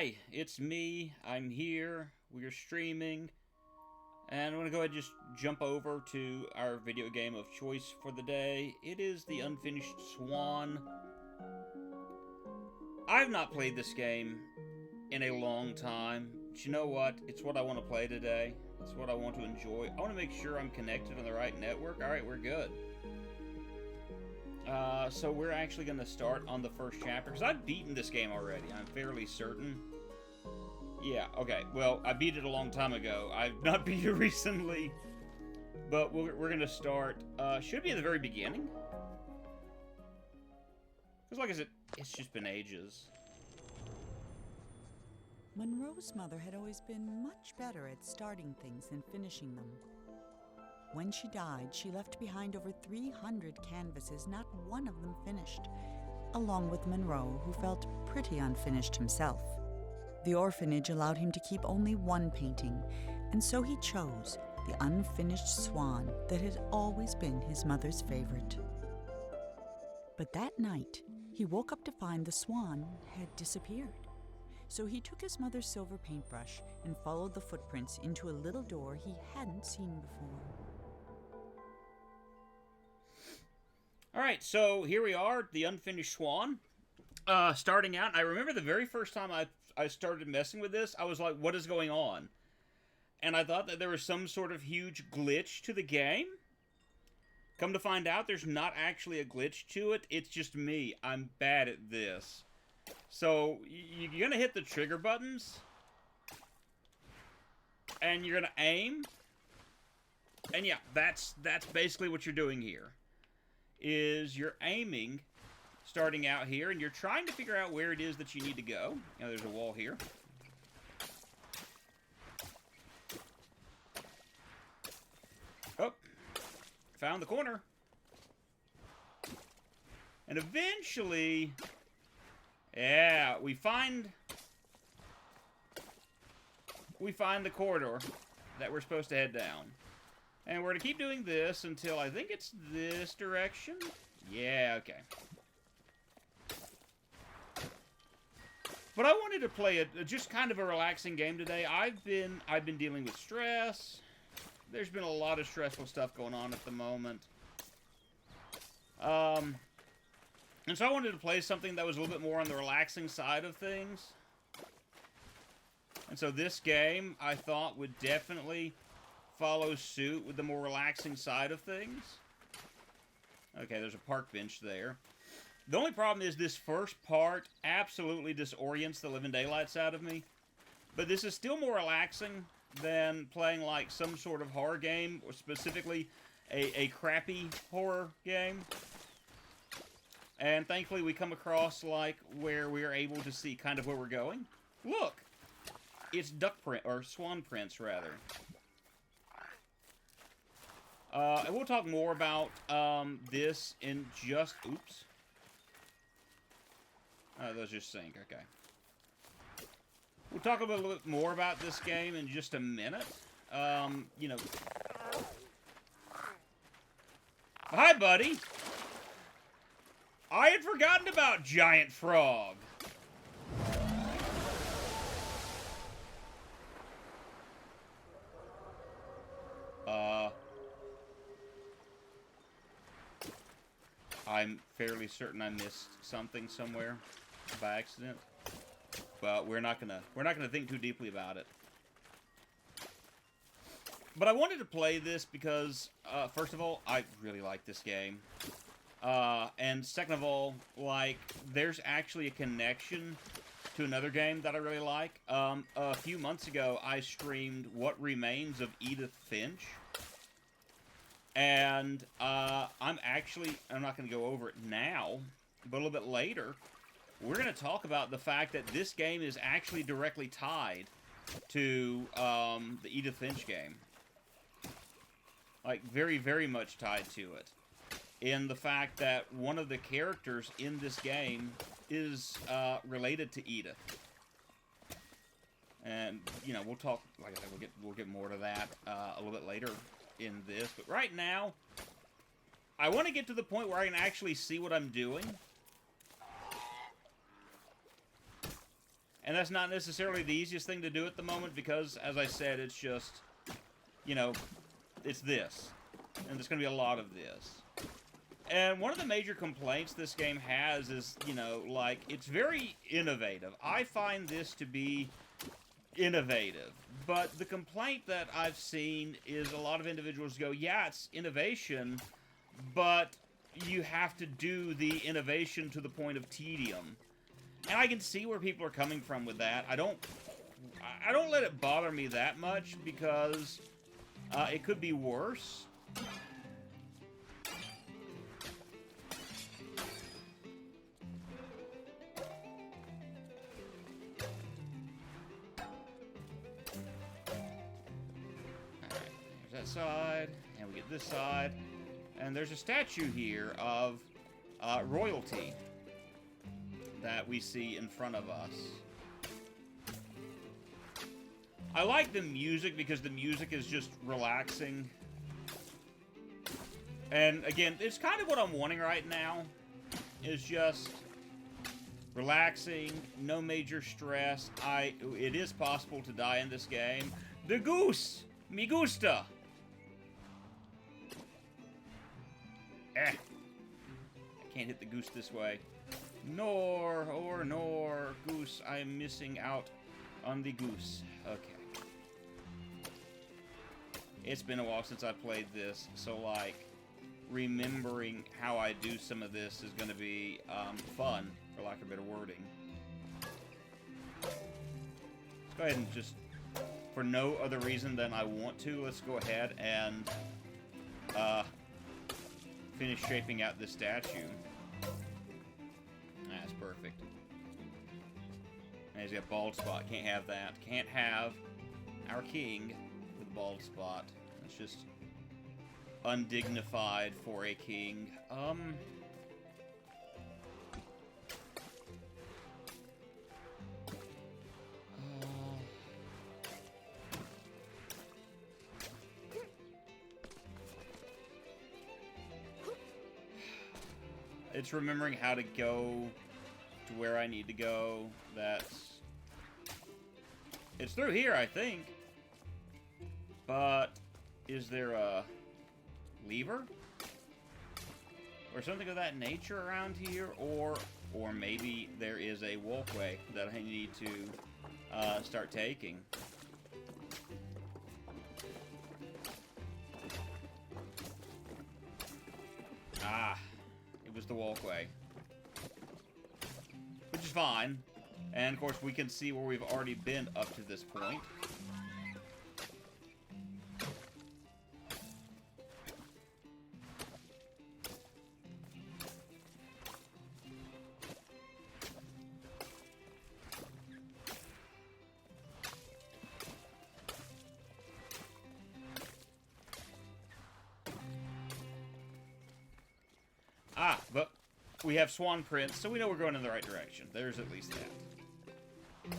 Hi, it's me. I'm here. We're streaming. And I'm going to go ahead and just jump over to our video game of choice for the day. It is the Unfinished Swan. I've not played this game in a long time. But you know what? It's what I want to play today. It's what I want to enjoy. I want to make sure I'm connected on the right network. Alright, we're good. So we're actually going to start on the first chapter, because I've beaten this game already, I'm fairly certain. Yeah, okay, well, I beat it a long time ago. I've not beat it recently, but we're going to start, should be at the very beginning. Because like I said, it's just been ages. Monroe's mother had always been much better at starting things than finishing them. When she died, she left behind over 300 canvases, not one of them finished, along with Monroe, who felt pretty unfinished himself. The orphanage allowed him to keep only one painting, and so he chose the unfinished swan that had always been his mother's favorite. But that night, he woke up to find the swan had disappeared. So he took his mother's silver paintbrush and followed the footprints into a little door he hadn't seen before. Alright, so here we are, the Unfinished Swan. Starting out, I remember the very first time I started messing with this, I was like, what is going on? And I thought that there was some sort of huge glitch to the game. Come to find out, there's not actually a glitch to it, it's just me. I'm bad at this. So, you're going to hit the trigger buttons, and you're going to aim, and yeah, that's basically what you're doing here. Is you're aiming, starting out here, and you're trying to figure out where it is that you need to go. You know, there's a wall here. Oh, found the corner. And eventually, yeah, we find the corridor that we're supposed to head down. And we're going to keep doing this until I think it's this direction. Yeah, okay. But I wanted to play just kind of a relaxing game today. I've been dealing with stress. There's been a lot of stressful stuff going on at the moment. And so I wanted to play something that was a little bit more on the relaxing side of things. And so this game, I thought, would definitely follow suit with the more relaxing side of things. Okay, there's a park bench there. The only problem is this first part absolutely disorients the living daylights out of me. But this is still more relaxing than playing like some sort of horror game, or specifically a crappy horror game. And thankfully we come across like where we are able to see kind of where we're going. Look! It's duck print, or swan prints rather. And we'll talk more about this in just... Oops. Those just sync. Okay. We'll talk a little bit more about this game in just a minute. You know... Hi, buddy! I had forgotten about Giant Frog. I'm fairly certain I missed something somewhere by accident. But we're not gonna think too deeply about it. But I wanted to play this because, first of all, I really like this game. And second of all, like, there's actually a connection to another game that I really like. A few months ago, I streamed What Remains of Edith Finch. And, I'm not going to go over it now, but a little bit later, we're going to talk about the fact that this game is actually directly tied to, the Edith Finch game. Like, very, very much tied to it. In the fact that one of the characters in this game is, related to Edith. And, you know, we'll talk, like I said, we'll get more to that, a little bit later in this, but right now, I want to get to the point where I can actually see what I'm doing. And And that's not necessarily the easiest thing to do at the moment because, as I said, it's just, you know, it's this. And there's going to be a lot of this. And one of the major complaints this game has is, you know, like, it's very innovative. I find this to be innovative. But the complaint that I've seen is a lot of individuals go, yeah, it's innovation, but you have to do the innovation to the point of tedium. And I can see where people are coming from with that. I don't let it bother me that much because it could be worse. Side, and we get this side, and there's a statue here of royalty that we see in front of us. I like the music because the music is just relaxing. And again, it's kind of what I'm wanting right now, is just relaxing, no major stress. It is possible to die in this game. The goose! Me gusta! I can't hit the goose this way. Nor, goose. I'm missing out on the goose. Okay. It's been a while since I played this, so, like, remembering how I do some of this is going to be fun, for lack of better wording. Let's go ahead and just, for no other reason than I want to, let's go ahead and finish shaping out this statue. That's perfect. And he's got a bald spot. Can't have that. Can't have our king with a bald spot. It's just undignified for a king. It's remembering how to go to where I need to go. It's through here, I think. But is there a lever? Or something of that nature around here? Or maybe there is a walkway that I need to start taking. Ah. Was the walkway, which is fine, and of course we can see where we've already been up to this point. But we have swan prints, so we know we're going in the right direction. There's at least that.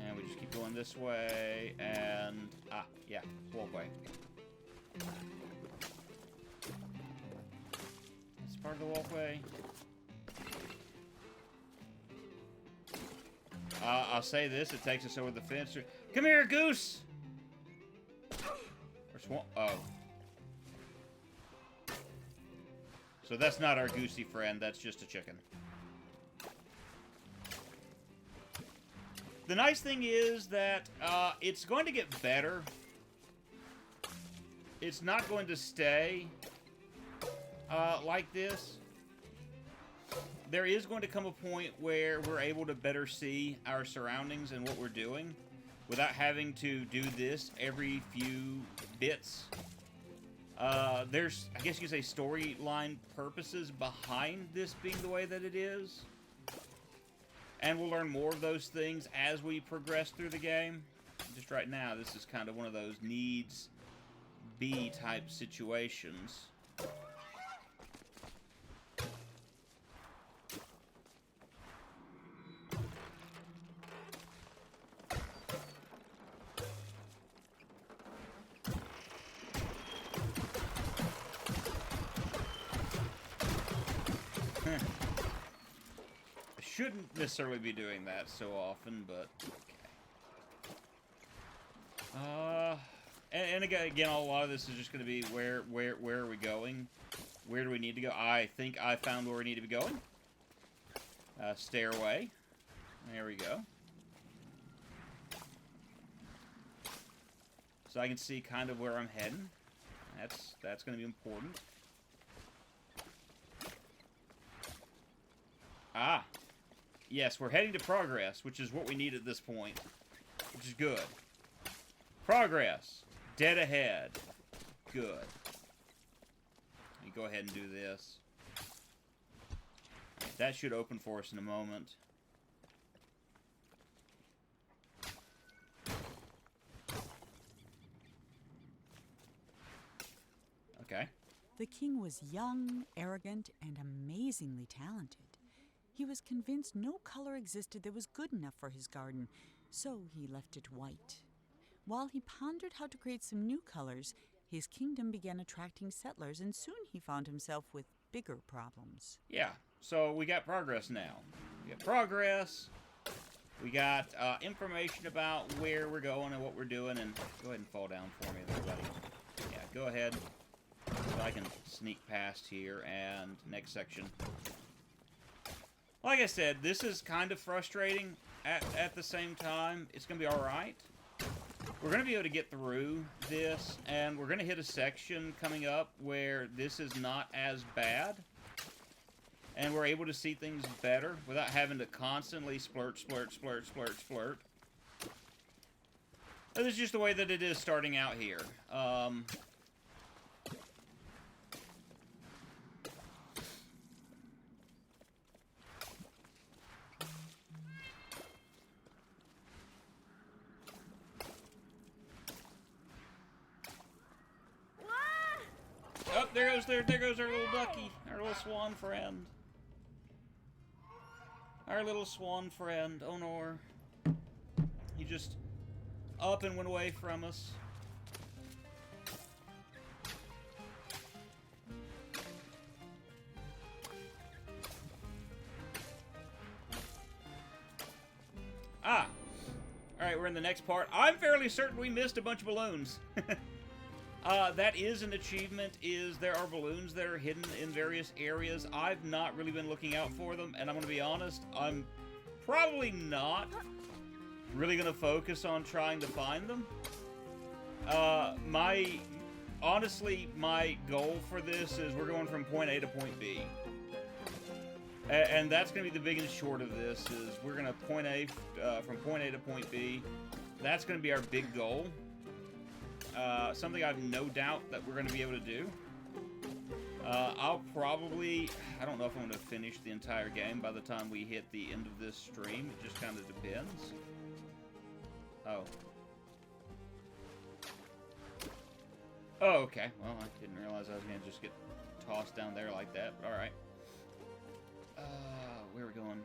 And we just keep going this way, and... yeah, walkway. It's part of the walkway. I'll say this, it takes us over the fence. Come here, goose! Or swan... Oh. So that's not our goosey friend, that's just a chicken. The nice thing is that it's going to get better. It's not going to stay like this. There is going to come a point where we're able to better see our surroundings and what we're doing without having to do this every few bits. There's, I guess you could say, storyline purposes behind this being the way that it is. And we'll learn more of those things as we progress through the game. Just right now, this is kind of one of those needs-be type situations. shouldn't necessarily be doing that so often, but okay. And again, a lot of this is just going to be where are we going? Where do we need to go? I think I found where we need to be going. Stairway. There we go. So I can see kind of where I'm heading. That's going to be important. Ah. Yes, we're heading to progress, which is what we need at this point. Which is good. Progress. Dead ahead. Good. Let me go ahead and do this. That should open for us in a moment. Okay. The king was young, arrogant, and amazingly talented. He was convinced no color existed that was good enough for his garden, so he left it white. While he pondered how to create some new colors, his kingdom began attracting settlers, and soon he found himself with bigger problems. Yeah, so we got progress now. We got progress. We got information about where we're going and what we're doing, and go ahead and fall down for me there, buddy. Yeah, go ahead. So I can sneak past here, and next section. Like I said, this is kind of frustrating at the same time. It's going to be alright. We're going to be able to get through this, and we're going to hit a section coming up where this is not as bad. And we're able to see things better without having to constantly splurt. This is just the way that it is starting out here. Oh, there goes our little ducky, our little swan friend. Our little swan friend, oh no. He just up and went away from us. Ah! Alright, we're in the next part. I'm fairly certain we missed a bunch of balloons. That is an achievement, there are balloons that are hidden in various areas. I've not really been looking out for them, and I'm going to be honest, I'm probably not really going to focus on trying to find them. Honestly, my goal for this is we're going from point A to point B. And that's going to be the big and short of this, is we're going to from point A to point B. That's going to be our big goal. Something I have no doubt that we're going to be able to do. I'll probably... I don't know if I'm going to finish the entire game by the time we hit the end of this stream. It just kind of depends. Oh. Oh, okay. Well, I didn't realize I was going to just get tossed down there like that. Alright. Where are we going?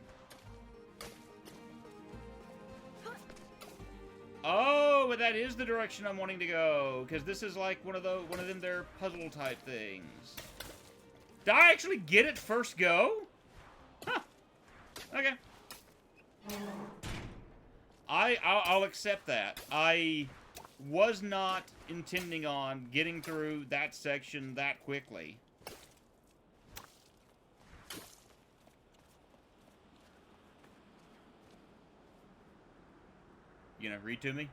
Oh, but that is the direction I'm wanting to go, because this is like one of them their puzzle type things. Did I actually get it first go? Huh. Okay. I'll accept that. I was not intending on getting through that section that quickly. You gonna read to me?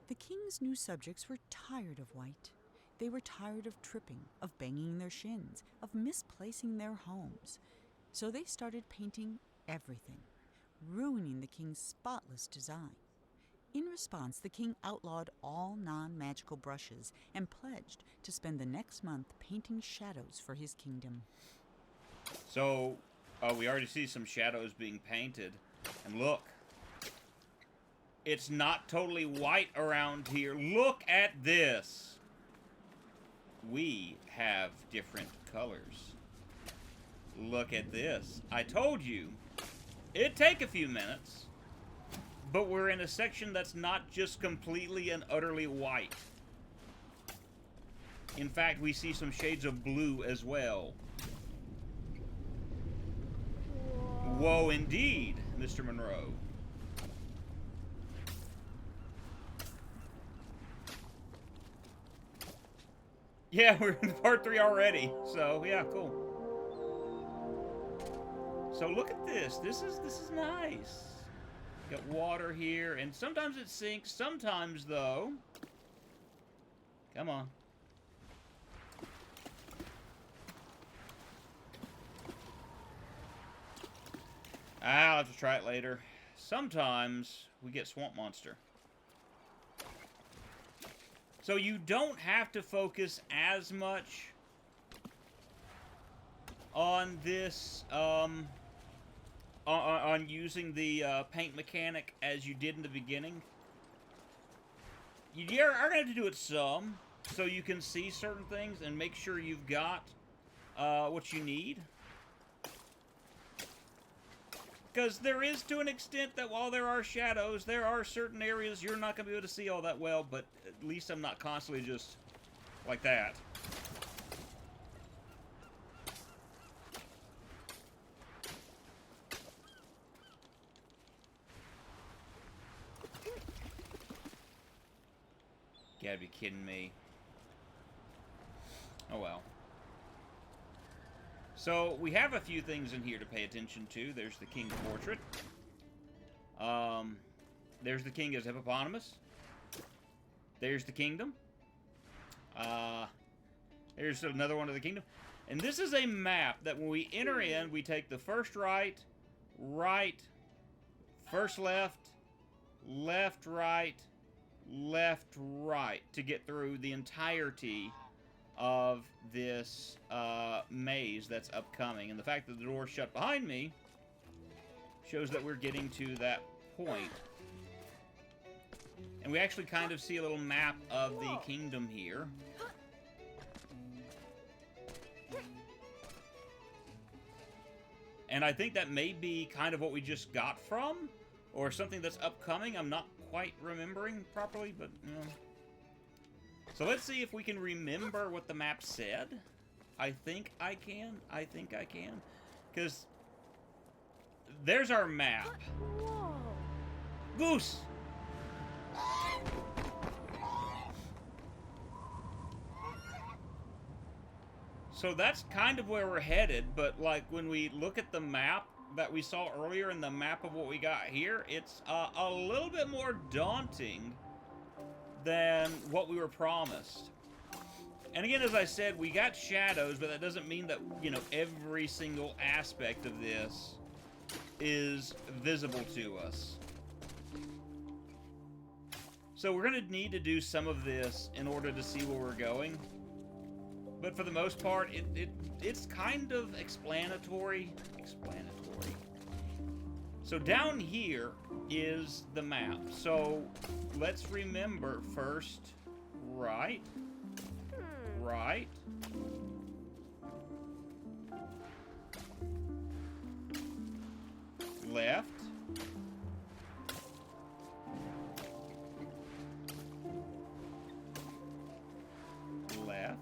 The king's new subjects were tired of white. They were tired of tripping, of banging their shins, of misplacing their homes. So they started painting everything, ruining the king's spotless design. In response, the king outlawed all non-magical brushes and pledged to spend the next month painting shadows for his kingdom. So, we already see some shadows being painted. And look, it's not totally white around here. Look at this. We have different colors. Look at this. I told you, it'd take a few minutes, but we're in a section that's not just completely and utterly white. In fact, we see some shades of blue as well. Whoa, indeed, Mr. Monroe. Yeah, we're in part 3 already. So, yeah, cool. So look at this. This is nice. Got water here, and sometimes it sinks. Sometimes, though... Come on. I'll have to try it later. Sometimes we get swamp monster. So you don't have to focus as much on this, on using the paint mechanic as you did in the beginning. You are going to have to do it some, so you can see certain things and make sure you've got what you need. Because there is, to an extent, that while there are shadows, there are certain areas you're not going to be able to see all that well, but at least I'm not constantly just like that. You gotta be kidding me. Oh well. So, we have a few things in here to pay attention to. There's the king's portrait. There's the king as hippopotamus. There's the kingdom. Here's another one of the kingdom. And this is a map that when we enter in, we take the first right, right, first left, left, right, left, right to get through the entirety of this maze that's upcoming. And the fact that the door's shut behind me shows that we're getting to that point. And we actually kind of see a little map of the kingdom here. And I think that may be kind of what we just got from, or something that's upcoming. I'm not quite remembering properly, but, you know. So let's see if we can remember what the map said. I think I can. I think I can. Because there's our map. Whoa. Goose! So that's kind of where we're headed, but like when we look at the map that we saw earlier and the map of what we got here, it's a little bit more daunting than what we were promised. And again, as I said, we got shadows, but that doesn't mean that, you know, every single aspect of this is visible to us. So we're going to need to do some of this in order to see where we're going. But for the most part, it's kind of explanatory. So down here is the map. So let's remember first, right, right, left, left.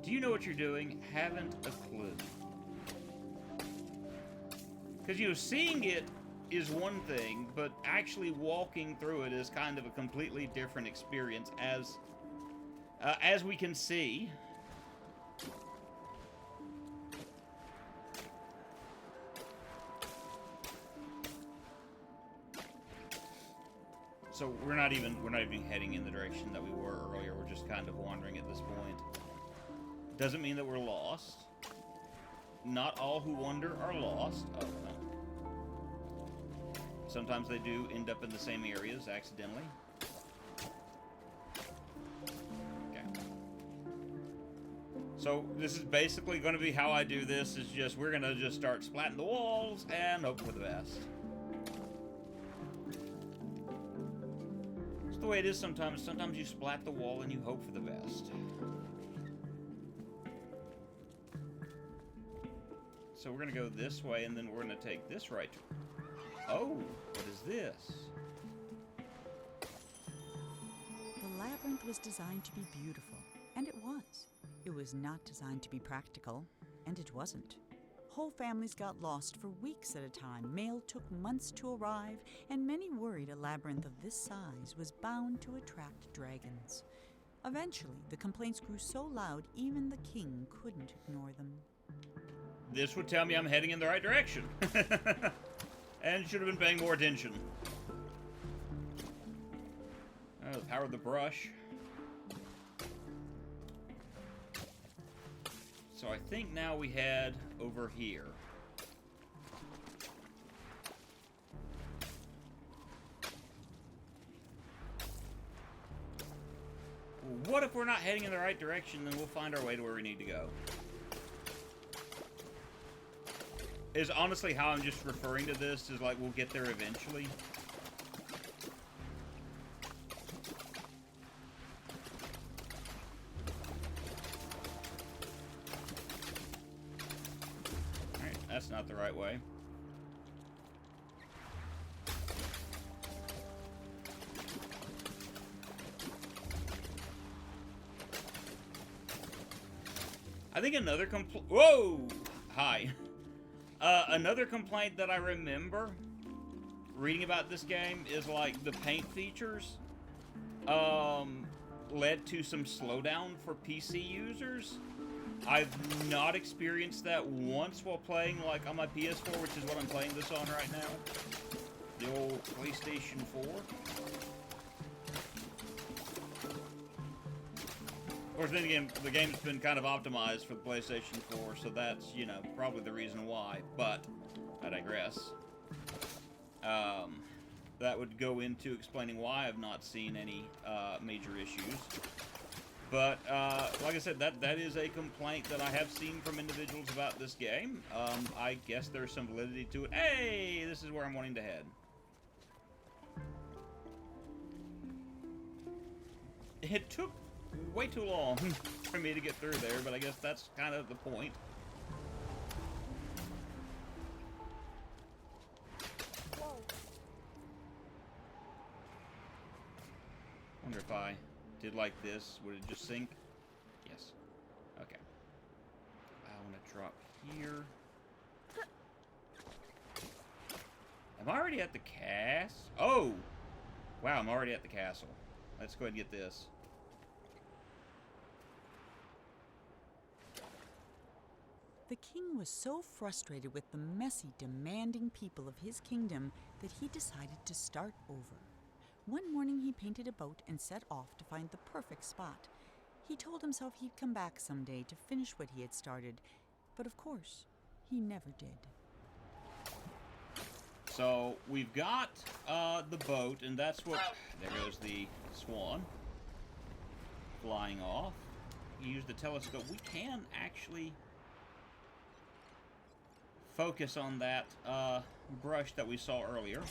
Do you know what you're doing? Haven't a clue. Because, you know, seeing it is one thing, but actually walking through it is kind of a completely different experience, as we can see. So we're not even heading in the direction that we were earlier. We're just kind of wandering at this point. Doesn't mean that we're lost. Not all who wander are lost. Oh, no. Sometimes they do end up in the same areas accidentally. Okay. So this is basically going to be how I do this. Is just we're going to just start splatting the walls and hope for the best. It's the way it is sometimes. Sometimes you splat the wall and you hope for the best. So we're going to go this way, and then we're going to take this right. Oh, what is this? The labyrinth was designed to be beautiful, and it was. It was not designed to be practical, And it wasn't. Whole families got lost for weeks at a time. Mail took months to arrive, and many worried a labyrinth of this size was bound to attract dragons. Eventually, the complaints grew so loud even the king couldn't ignore them. This would tell me I'm heading in the right direction. And should have been paying more attention. Oh, the power of the brush. So I think now we head over here. What if we're not heading in the right direction, then we'll find our way to where we need to go. Is honestly how I'm just referring to this, is like we'll get there eventually. Alright, that's not the right way. I think another Whoa! Hi. Another complaint that I remember reading about this game is, like, the paint features led to some slowdown for PC users. I've not experienced that once while playing, like, on my PS4, which is what I'm playing this on right now. The old PlayStation 4. Of course, then again, the game's been kind of optimized for the PlayStation 4, so that's, you know, probably the reason why, but I digress. That would go into explaining why I've not seen any major issues. But, like I said, that is a complaint that I have seen from individuals about this game. I guess there's some validity to it. Hey, this is where I'm wanting to head. It took way too long for me to get through there, but I guess that's kind of the point. Wonder if I did like this, would it just sink? Yes. Okay. I want to drop here. Am I already at the castle? Oh! Wow, I'm already at the castle. Let's go ahead and get this. The king was so frustrated with the messy, demanding people of his kingdom that he decided to start over. One morning he painted a boat and set off to find the perfect spot. He told himself he'd come back someday to finish what he had started, but of course, he never did. So, we've got the boat, and that's what... There goes the swan. Flying off. Use the telescope. We can actually focus on that brush that we saw earlier.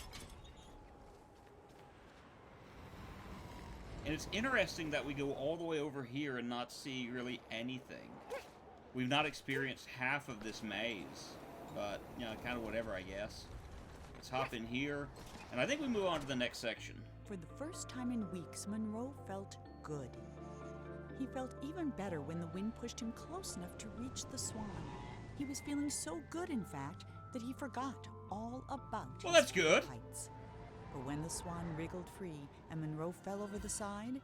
And it's interesting that we go all the way over here and not see really anything. We've not experienced half of this maze, but, you know, kind of whatever, I guess. Let's hop in here, and I think we move on to the next section. For the first time in weeks, Monroe felt good. He felt even better when the wind pushed him close enough to reach the swan. He was feeling so good, in fact, that he forgot all about Well, his that's good. heights. But when the swan wriggled free and Monroe fell over the side,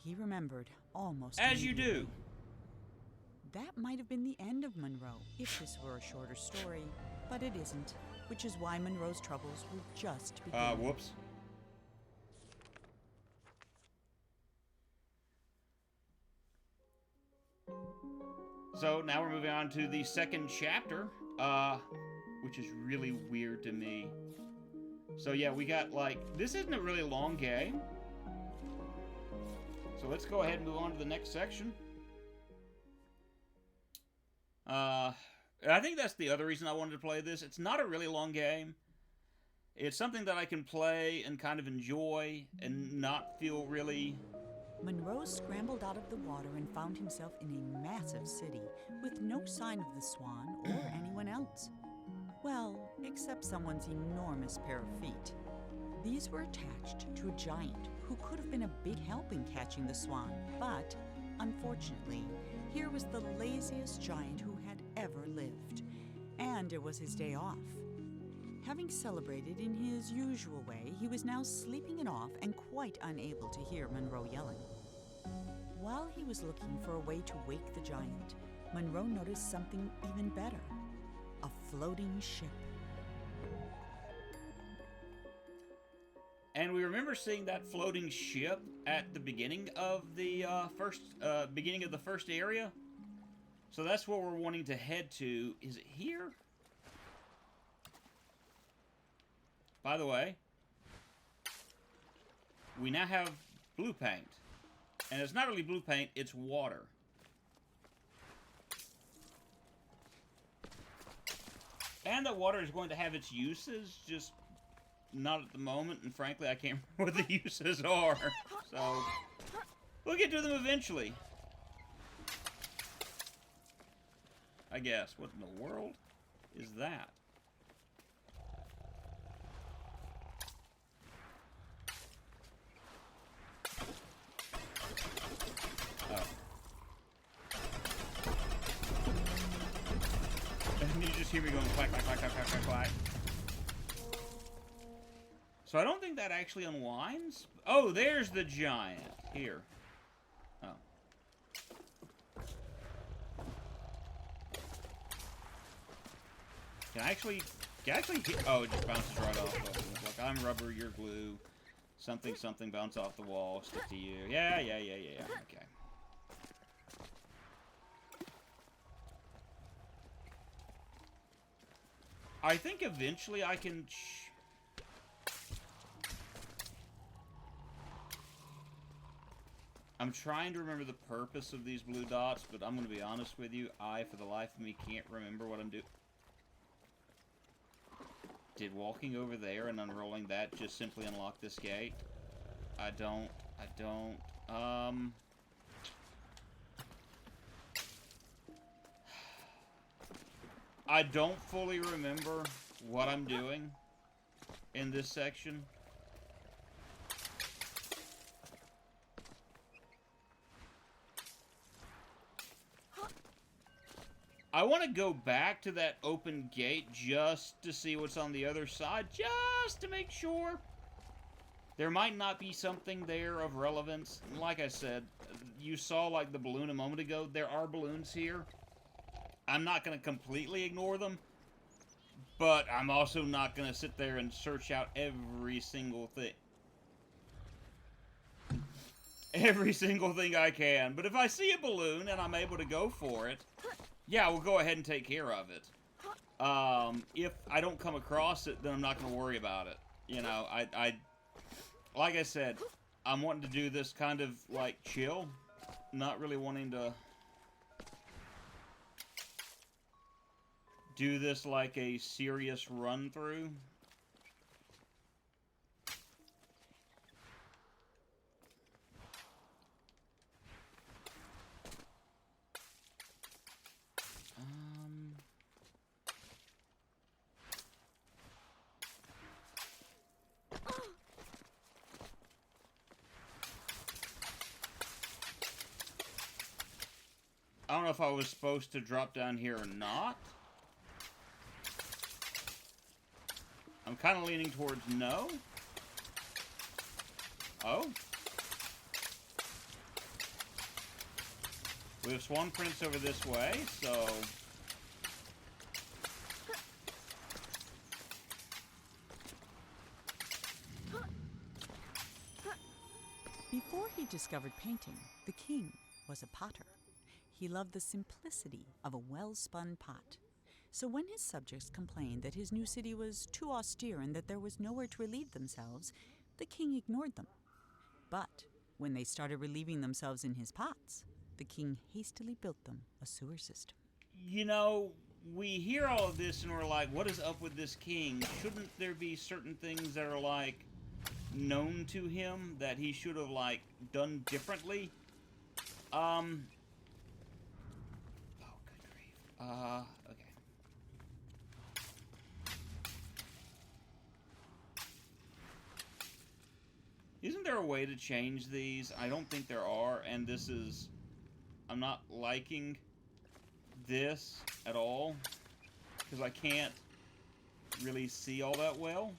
he remembered almost As you immediately. do. That might have been the end of Monroe, if this were a shorter story, but it isn't, which is why Monroe's troubles were just beginning. Whoops. So, now we're moving on to the second chapter, which is really weird to me. So, yeah, we got, like, this isn't a really long game. So, let's go ahead and move on to the next section. I think that's the other reason I wanted to play this. It's not a really long game. It's something that I can play and kind of enjoy and not feel really... Monroe scrambled out of the water and found himself in a massive city with no sign of the swan or anyone else. Well, except someone's enormous pair of feet. These were attached to a giant who could have been a big help in catching the swan, but, unfortunately, here was the laziest giant who had ever lived. And it was his day off. Having celebrated in his usual way, he was now sleeping it off and quite unable to hear Monroe yelling. While he was looking for a way to wake the giant, Monroe noticed something even better: a floating ship. And we remember seeing that floating ship at the beginning of the first area. So that's where we're wanting to head to. Is it here? By the way, we now have blue paint. And it's not really blue paint, it's water. And that water is going to have its uses, just not at the moment, and frankly, I can't remember what the uses are. So, we'll get to them eventually. I guess. What in the world is that? Oh. And you just hear me going quack, quack, quack, quack, quack, quack, quack. So I don't think that actually unwinds. Oh, there's the giant. Here. Oh. Can I actually hit? Oh, it just bounces right off. Like, I'm rubber, you're glue. Something, something, bounce off the wall, stick to you. Yeah. Okay. I think eventually I can... I'm trying to remember the purpose of these blue dots, but I'm going to be honest with you. I, for the life of me, can't remember what I'm doing. Did walking over there and unrolling that just simply unlock this gate? I don't. I don't fully remember what I'm doing in this section. I want to go back to that open gate just to see what's on the other side, just to make sure. There might not be something there of relevance. Like I said, you saw like the balloon a moment ago. There are balloons here. I'm not going to completely ignore them, but I'm also not going to sit there and search out every single thing. Every single thing I can. But if I see a balloon and I'm able to go for it, yeah, we'll go ahead and take care of it. If I don't come across it, then I'm not going to worry about it. You know, like I said, I'm wanting to do this kind of, like, chill. Not really wanting to do this like a serious run-through. I don't know if I was supposed to drop down here or not. I'm kind of leaning towards no. Oh. We have swan prints over this way, so... Before he discovered painting, the king was a potter. He loved the simplicity of a well-spun pot. So when his subjects complained that his new city was too austere and that there was nowhere to relieve themselves, the king ignored them. But when they started relieving themselves in his pots, the king hastily built them a sewer system. You know, we hear all of this and we're like, what is up with this king? Shouldn't there be certain things that are, like, known to him that he should have, like, done differently? Oh, good grief. Okay. Isn't there a way to change these? I don't think there are, and this is... I'm not liking this. at all, because I can't really see all that well.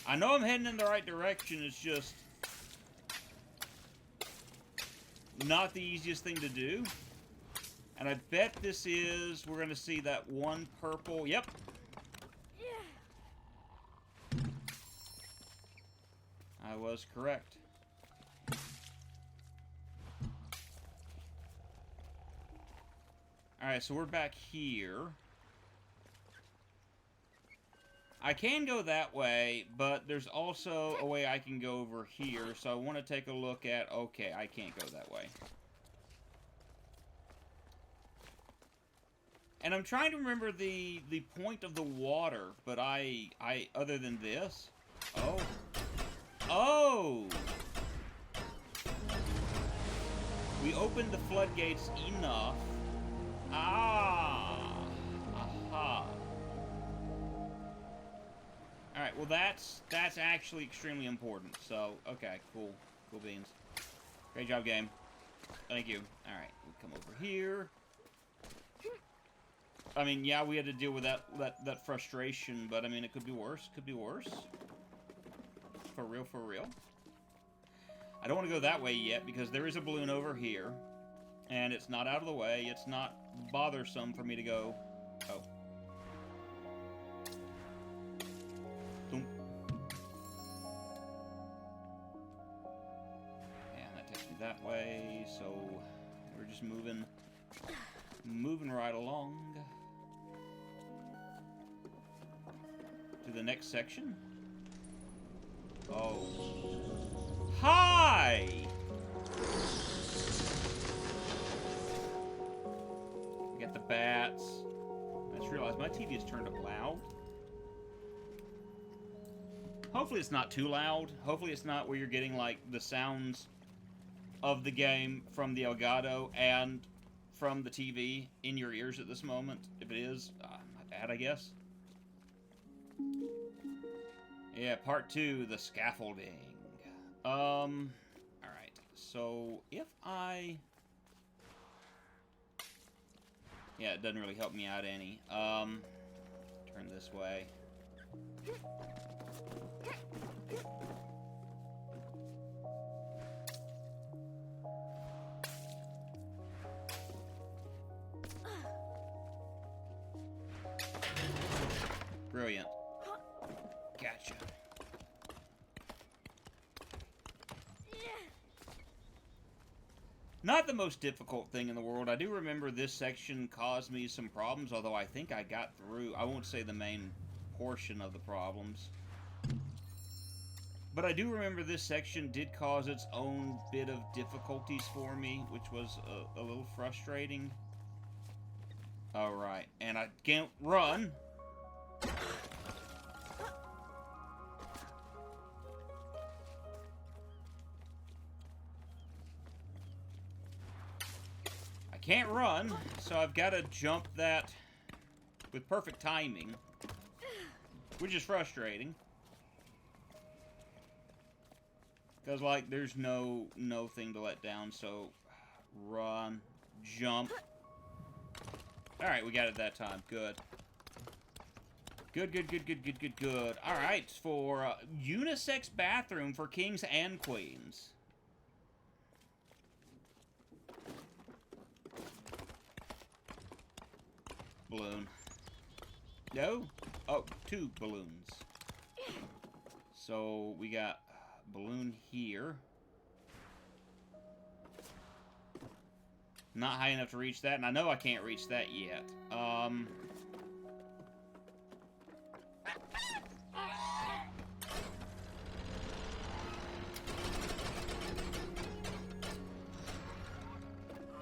I know I'm heading in the right direction, it's just not the easiest thing to do. And I bet this is, we're going to see that one purple, yep. I was correct. Alright, so we're back here. I can go that way, but there's also a way I can go over here, so I want to take a look at... Okay, I can't go that way. And I'm trying to remember the point of the water, but I other than this... Oh. Oh! We opened the floodgates enough. Ah! Aha. Alright, well that's actually extremely important. So, okay, cool. Cool beans. Great job, game. Thank you. Alright, we come over here. I mean, yeah, we had to deal with that frustration, but I mean, it could be worse. Could be worse. For real, for real. I don't want to go that way yet, because there is a balloon over here. And it's not out of the way. It's not bothersome for me to go... Oh. Boom. And that takes me that way, so we're just moving right along to the next section. Oh. Hi! We got the bats. I just realized my TV is turned up loud. Hopefully it's not too loud. Hopefully it's not where you're getting, like, the sounds of the game from the Elgato and from the TV in your ears at this moment. If it is, my bad, I guess. Yeah, part 2, the scaffolding. Alright. So, if I... Yeah, it doesn't really help me out any. Turn this way. Brilliant. Gotcha. Not the most difficult thing in the world. I do remember this section caused me some problems, although I think I got through. I won't say the main portion of the problems. But I do remember this section did cause its own bit of difficulties for me, which was a little frustrating. Alright, and I can't run. Can't run, so I've got to jump that with perfect timing, which is frustrating. Because, like, there's no thing to let down, so run, jump. Alright, we got it that time. Good. Good. Alright, for unisex bathroom for kings and queens. Balloon. No? Oh, 2 balloons. So, we got balloon here. Not high enough to reach that, and I know I can't reach that yet.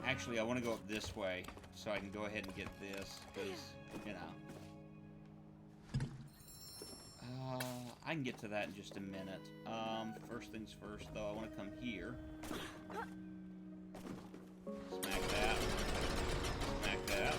Actually, I want to go up this way, so I can go ahead and get this, because, you know. I can get to that in just a minute. First things first, though, I want to come here. Smack that. Smack that.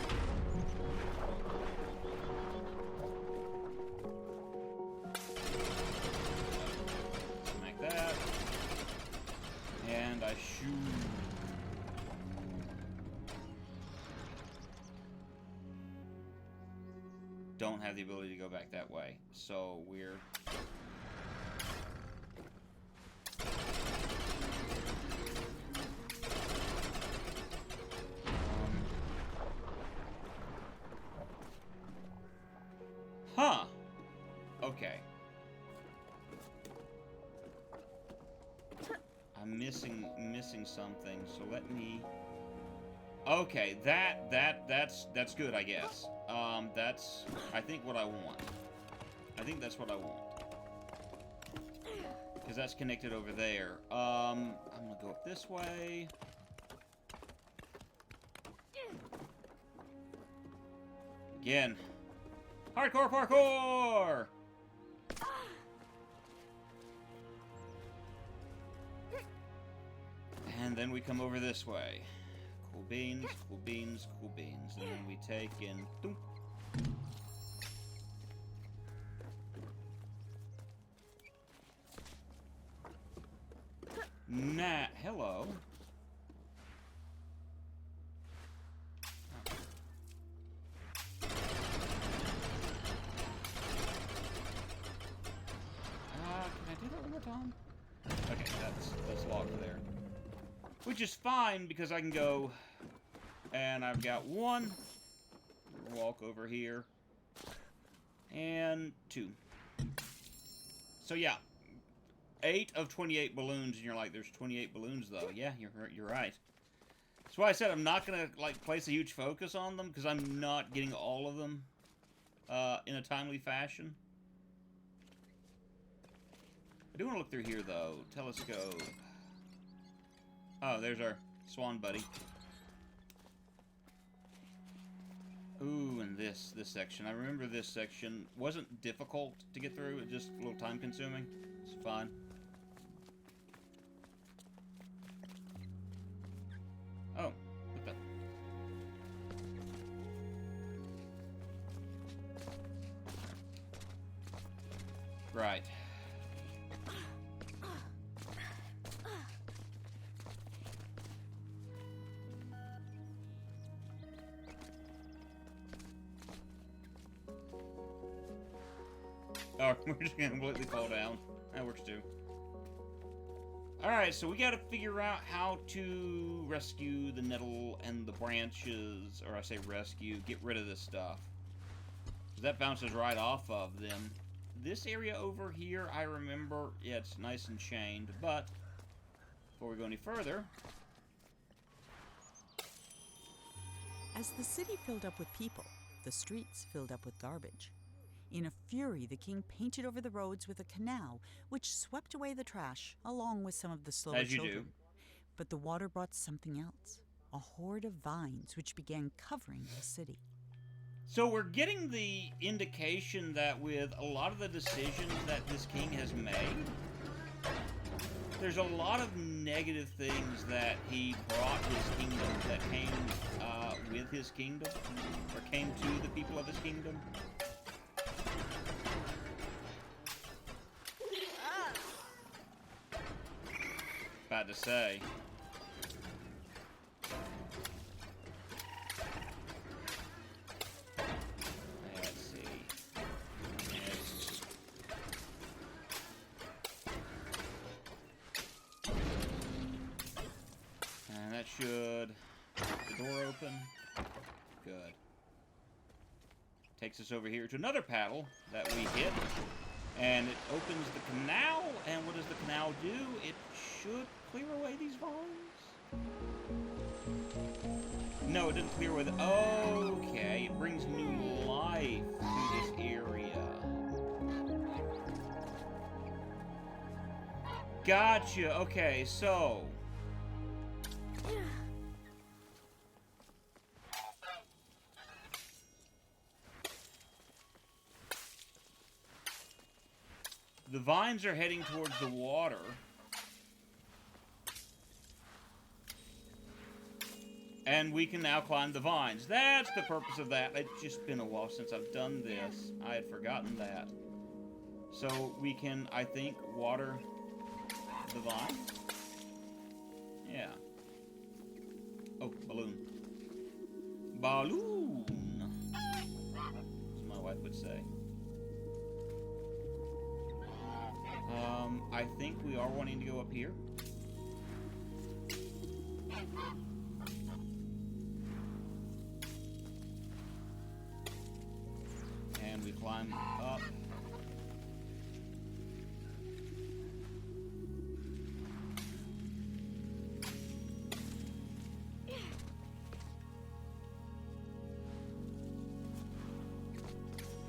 don't have the ability to go back that way. So we're... Huh. Okay. I'm missing something, so let me... Okay, that's good, I guess. That's, I think, what I want. I think that's what I want. Because that's connected over there. I'm gonna go up this way. Again. Hardcore parkour! And then we come over this way. Cool beans, cool beans, cool beans. And then we take in... Doom. Nah, hello. Can I do that one more time? Okay, that's locked there. Which is fine, because I can go... And I've got 1. Walk over here. And 2. So yeah. 8 of 28 balloons, and you're like, there's 28 balloons, though. Yeah, you're right. That's why I said I'm not going to, like, place a huge focus on them, because I'm not getting all of them in a timely fashion. I do want to look through here, though. Telescope. Oh, there's our swan buddy. Ooh, and this section. I remember this section wasn't difficult to get through. It just a little time-consuming. It's fine. Oh, what the... Right. Oh, we're just gonna completely fall down. That works too. Alright, so we gotta figure out how to rescue the nettle and the branches. Or I say rescue, get rid of this stuff. That bounces right off of them. This area over here, I remember, yeah, it's nice and chained, but before we go any further... As the city filled up with people, the streets filled up with garbage. In a fury, the king painted over the roads with a canal, which swept away the trash, along with some of the slower As you children. do. But the water brought something else, a horde of vines which began covering the city. So we're getting the indication that with a lot of the decisions that this king has made, there's a lot of negative things that he brought his kingdom that came with his kingdom, or came to the people of his kingdom. About to say. Let's see. Yes. And that should get the door open. Good. Takes us over here to another paddle that we hit. And it opens the canal, and what does the canal do? It should clear away these vines? No, it didn't clear away the... Okay, it brings new life to this area. Gotcha, okay, so... The vines are heading towards the water. And we can now climb the vines. That's the purpose of that. It's just been a while since I've done this. I had forgotten that. So we can, I think, water the vine. Yeah. Oh, balloon. Balloon! As my wife wife would say. I think we are wanting to go up here. And we climb up.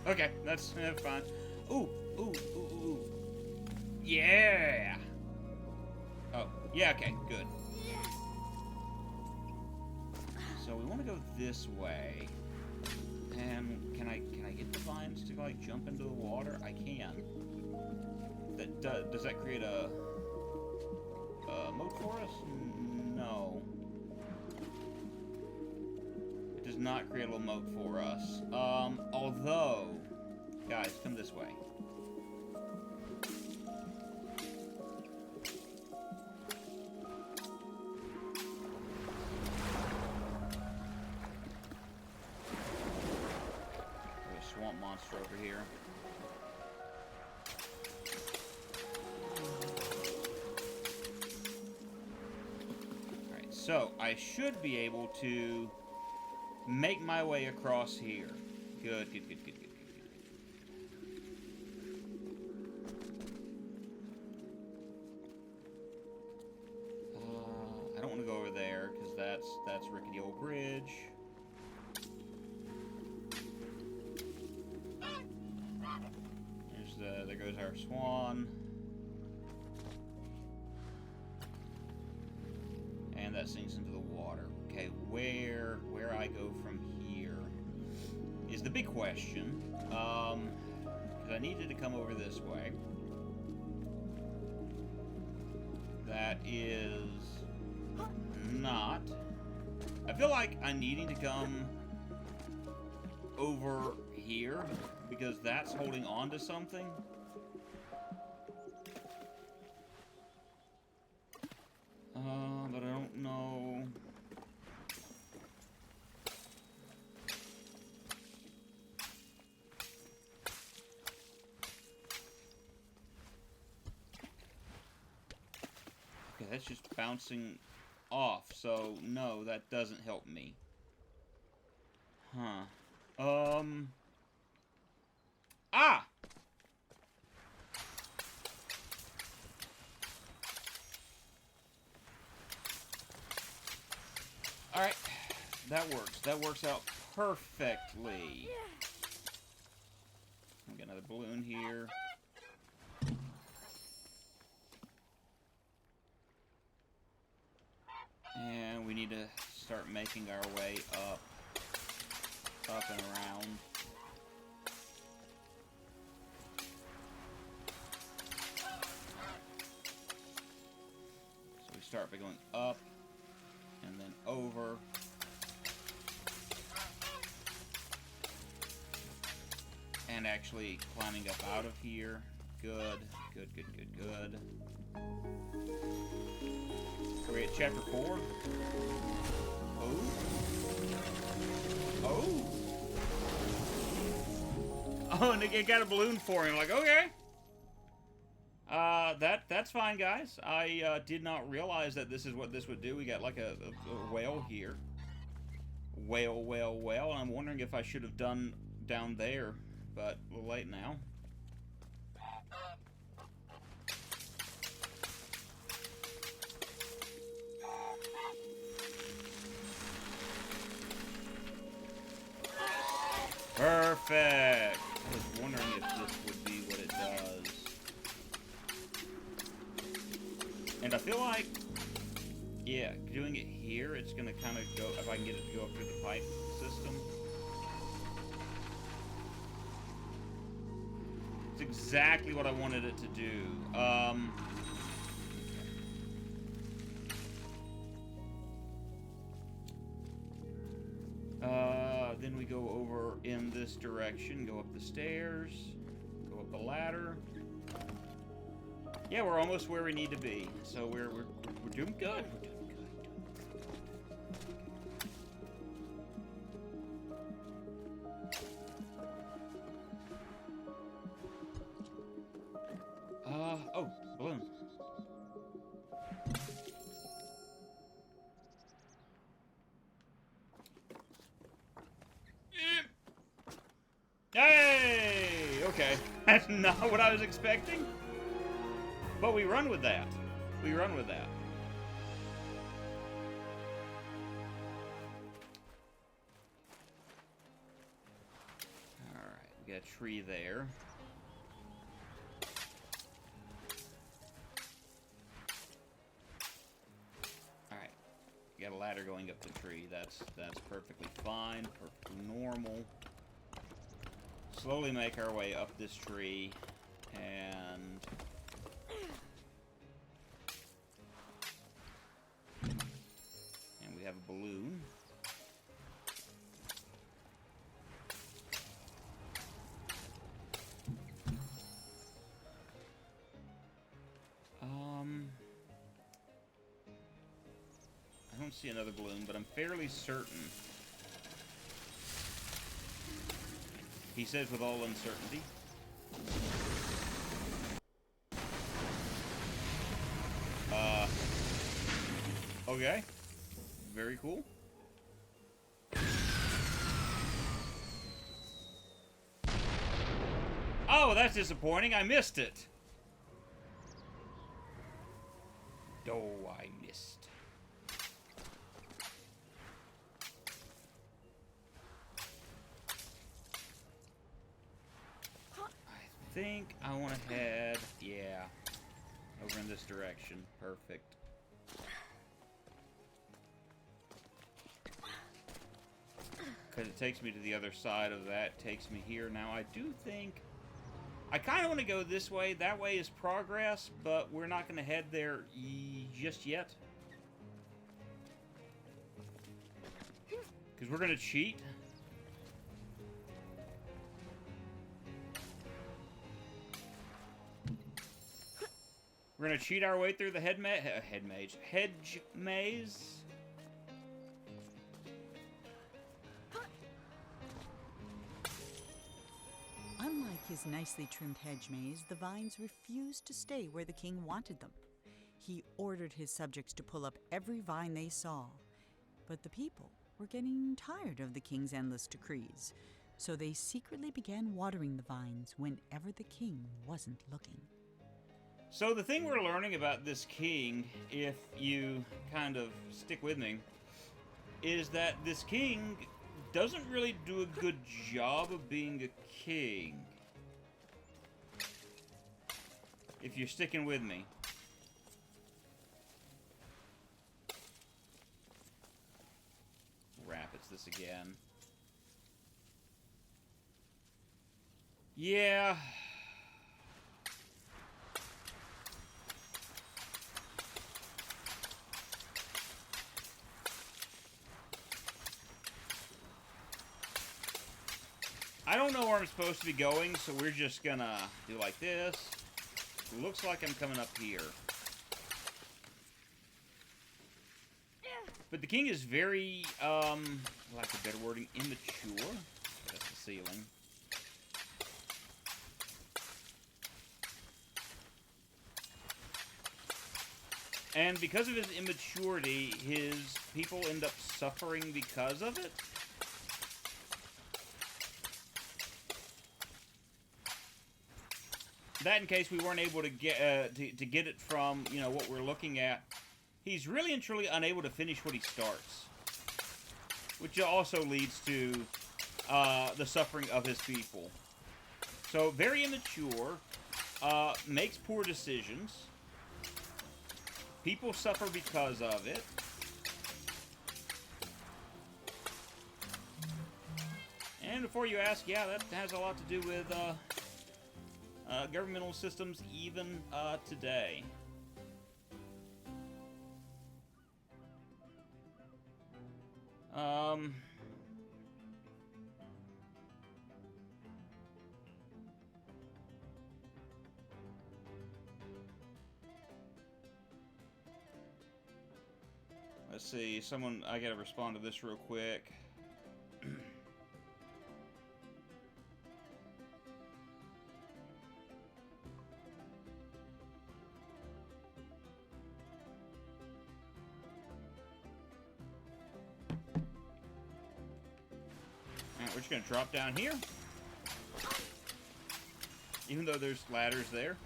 Okay, that's fine. Ooh, ooh, ooh, ooh. Yeah! Oh, yeah, okay, good. So we want to go this way. And can I get the vines to, like, jump into the water? I can. Does that create a moat for us? No. It does not create a little moat for us. Although, guys, come this way. There's a swamp monster over here. Alright, so I should be able to make my way across here. Good, good, good, good, good, good, good. I don't want to go over there because that's rickety old bridge. There goes our swan. And that sinks into the water. Okay, where I go from here is the big question. Because I needed to come over this way. That is not. I feel like I'm needing to come over here because that's holding on to something. But I don't know. Okay, that's just bouncing off, so no, that doesn't help me. Huh. Ah! Alright, that works. That works out perfectly. We got another balloon here. And we need to start making our way up and around. So we start by going up and then over. And actually climbing up out of here. Good, good, good, good, good. Are we at chapter 4? Oh. Oh. Oh, and it got a balloon for him. Like, okay. That's fine, guys. I did not realize that this is what this would do. We got like a whale here. Whale, whale, whale. I'm wondering if I should have done down there, but a little late now. Perfect! I was wondering if this would be what it does. And I feel like, yeah, doing it here, it's gonna kind of go, if I can get it to go up through the pipe system. It's exactly what I wanted it to do. Then we go over in this direction, go up the stairs, go up the ladder. Yeah, we're almost where we need to be. So we're doing good. We're doing good. Okay. That's not what I was expecting. But we run with that. We run with that. Alright, we got a tree there. Alright. We got a ladder going up the tree. That's perfectly fine, perfectly normal. Slowly make our way up this tree, and we have a balloon. I don't see another balloon, but I'm fairly certain. He says with all uncertainty. Okay. Very cool. Oh, that's disappointing. I missed it. Oh, I missed. I think I want to head, yeah, over in this direction. Perfect. Because it takes me to the other side of that, takes me here. Now, I do think, I kind of want to go this way. That way is progress, but we're not going to head there just yet. Because we're going to cheat. We're going to cheat our way through the hedge maze. Unlike his nicely trimmed hedge maze, the vines refused to stay where the king wanted them. He ordered his subjects to pull up every vine they saw. But the people were getting tired of the king's endless decrees, so they secretly began watering the vines whenever the king wasn't looking. So the thing we're learning about this king, if you kind of stick with me, is that this king doesn't really do a good job of being a king. If you're sticking with me. Crap, it's this again. Yeah. I don't know where I'm supposed to be going, so we're just gonna do like this. It looks like I'm coming up here. But the king is very, lack of better wording, immature. That's the ceiling. And because of his immaturity, his people end up suffering because of it. That in case we weren't able to get to get it from, you know, what we're looking at. He's really and truly unable to finish what he starts. Which also leads to the suffering of his people. So, very immature, makes poor decisions. People suffer because of it. And before you ask, yeah, that has a lot to do with governmental systems even today. Let's see, I gotta respond to this real quick. We're just going to drop down here. Even though there's ladders there.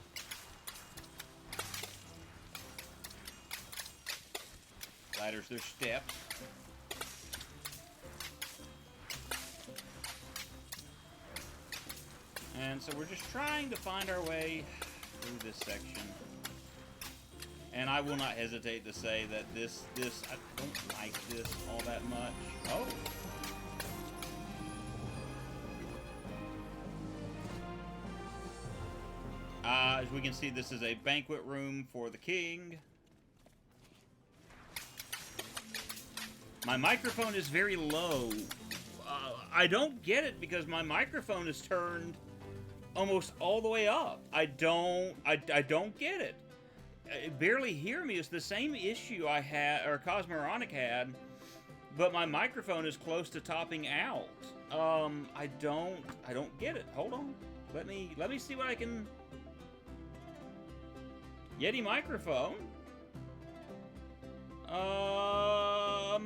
Ladders, there's steps. And so we're just trying to find our way through this section. And I will not hesitate to say that this, I don't like this all that much. Oh. As we can see, this is a banquet room for the king. My microphone is very low. I don't get it because my microphone is turned almost all the way up. I don't get it. Barely hear me. It's the same issue I had, or Cosmoronic had, but my microphone is close to topping out. I don't get it. Hold on. Let me see what I can. Yeti microphone. Oh.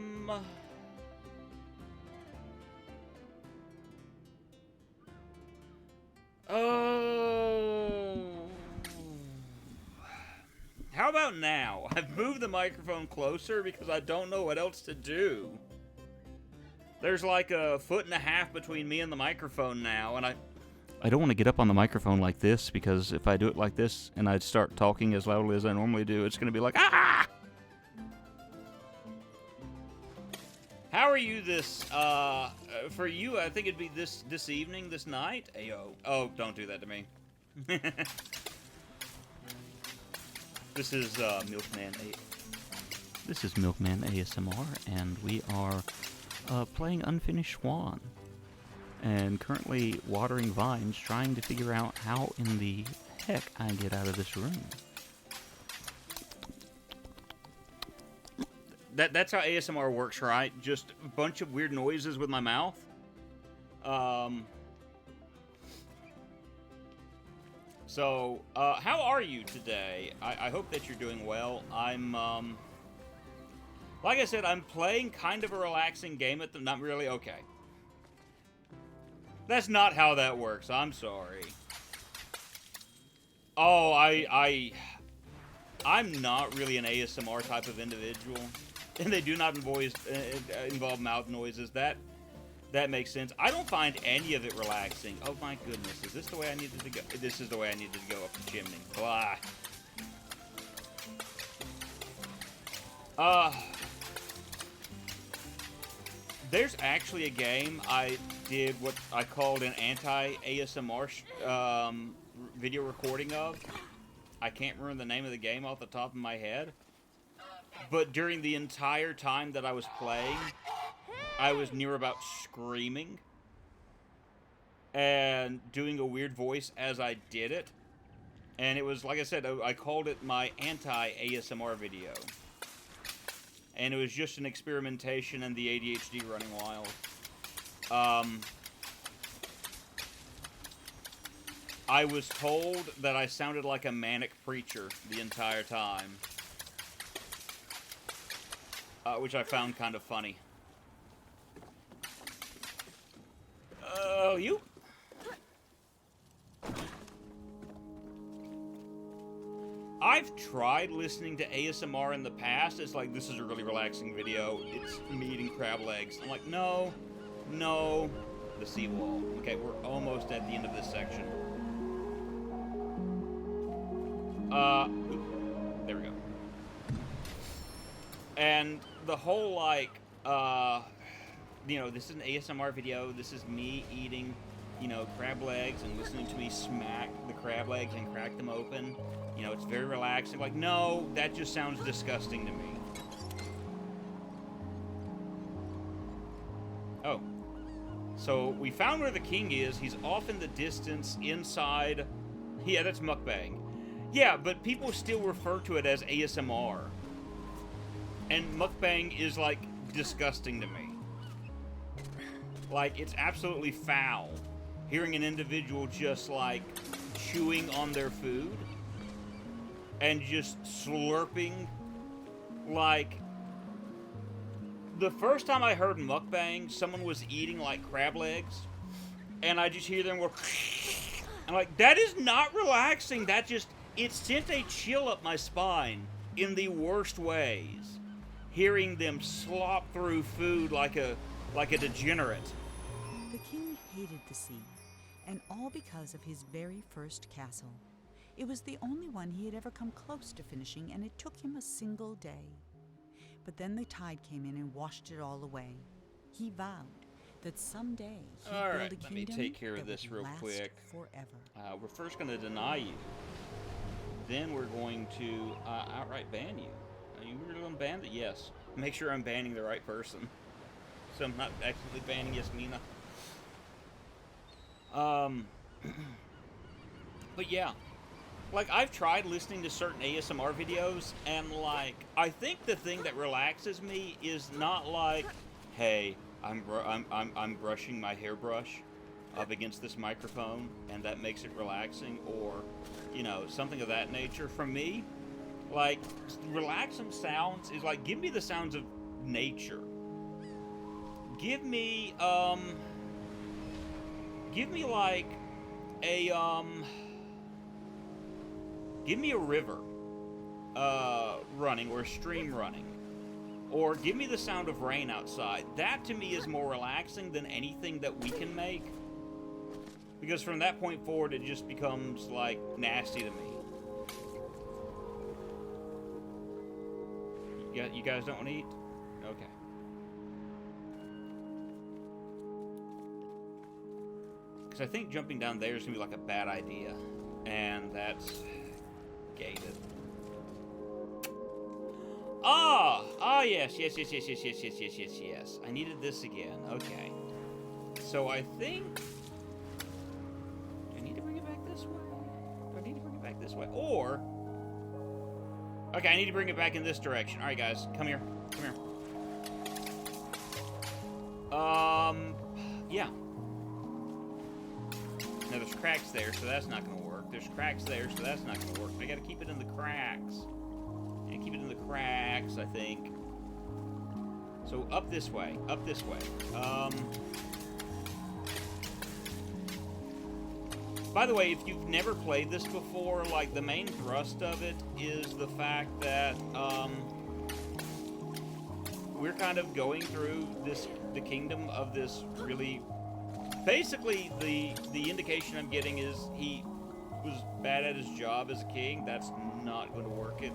How about now? I've moved the microphone closer because I don't know what else to do. There's like a 1.5 feet between me and the microphone now, and I don't want to get up on the microphone like this, because if I do it like this and I start talking as loudly as I normally do, it's going to be like, ah! How are you this, for you, I think it'd be this evening, this night? Ayo. Oh, don't do that to me. This is, Milkman ASMR, and we are, playing Unfinished Swan. And currently watering vines, trying to figure out how in the heck I get out of this room. That's how ASMR works, right? Just a bunch of weird noises with my mouth. So, how are you today? I hope that you're doing well. I'm, like I said, I'm playing kind of a relaxing game at the... Not really? Okay. That's not how that works. I'm sorry. Oh, I'm not really an ASMR type of individual. And they do not involve mouth noises. That makes sense. I don't find any of it relaxing. Oh my goodness. Is this the way I needed to go? This is the way I needed to go up the chimney. Blah. There's actually a game I did what I called an anti-ASMR video recording of. I can't remember the name of the game off the top of my head. But during the entire time that I was playing, I was near about screaming and doing a weird voice as I did it. And it was, like I said, I called it my anti-ASMR video. And it was just an experimentation and the ADHD running wild. I was told that I sounded like a manic preacher the entire time. Which I found kind of funny. Oh, you? I've tried listening to ASMR in the past. It's like, this is a really relaxing video. It's me eating crab legs. I'm like, no. The seawall. Okay, we're almost at the end of this section. There we go. And the whole, like, this is an ASMR video. This is me eating, crab legs and listening to me smack the crab legs and crack them open. It's very relaxing. Like, no, that just sounds disgusting to me. Oh. So, we found where the king is. He's off in the distance inside... Yeah, that's mukbang. Yeah, but people still refer to it as ASMR. And mukbang is, like, disgusting to me. Like, it's absolutely foul. Hearing an individual just, like, chewing on their food. And just slurping. Like, the first time I heard mukbang, someone was eating, like, crab legs. And I just hear them go... I'm like, that is not relaxing. That just, it sent a chill up my spine in the worst ways. Hearing them slop through food like a degenerate. The king hated the sea, and all because of his very first castle. It was the only one he had ever come close to finishing, and it took him a single day. But then the tide came in and washed it all away. He vowed that someday he'd All build right, a let me kingdom take care of that this would real last quick. forever. We're first going to deny you. Then we're going to outright ban you. Are you really going to ban it? Yes. Make sure I'm banning the right person. So I'm not accidentally banning Yasmina. But yeah. Like, I've tried listening to certain ASMR videos, and, like, I think the thing that relaxes me is not like, hey, I'm brushing my hairbrush up against this microphone, and that makes it relaxing, or, you know, something of that nature. For me, like, relaxing sounds is like, give me the sounds of nature. Give me like a, give me a river running, or a stream running. Or give me the sound of rain outside. That, to me, is more relaxing than anything that we can make. Because from that point forward, it just becomes, like, nasty to me. You guys don't want to eat? Okay. Because I think jumping down there is going to be, like, a bad idea. And that's gated. Yes. I needed this again. Okay. So I think... Do I need to bring it back this way? Do I need to bring it back this way? Or... Okay, I need to bring it back in this direction. Alright, guys. Come here. Come here. Yeah. Now, there's cracks there, so that's not going to work. There's cracks there, so that's not going to work. I got to keep it in the cracks. And keep it in the cracks, I think. So, up this way. Up this way. By the way, if you've never played this before, like, the main thrust of it is the fact that, we're kind of going through the kingdom of this really... Basically, the indication I'm getting is he was bad at his job as a king. That's not going to work it.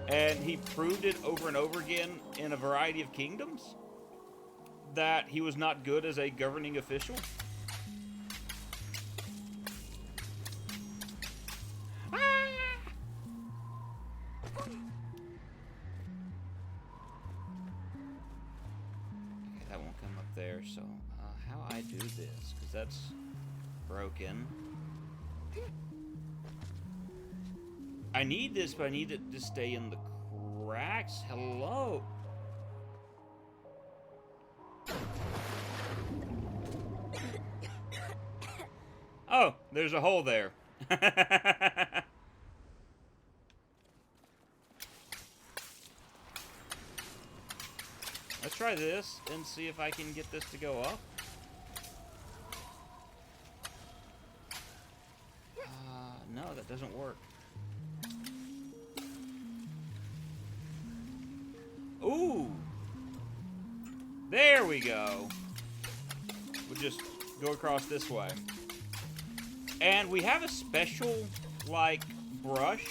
And he proved it over and over again in a variety of kingdoms that he was not good as a governing official. That won't come up there, so how I do this, because that's broken. I need this, but I need it to stay in the cracks. Hello? Oh, there's a hole there. Let's try this and see if I can get this to go up. No, that doesn't work. Ooh! There we go. We'll just go across this way. And we have a special, like, brush.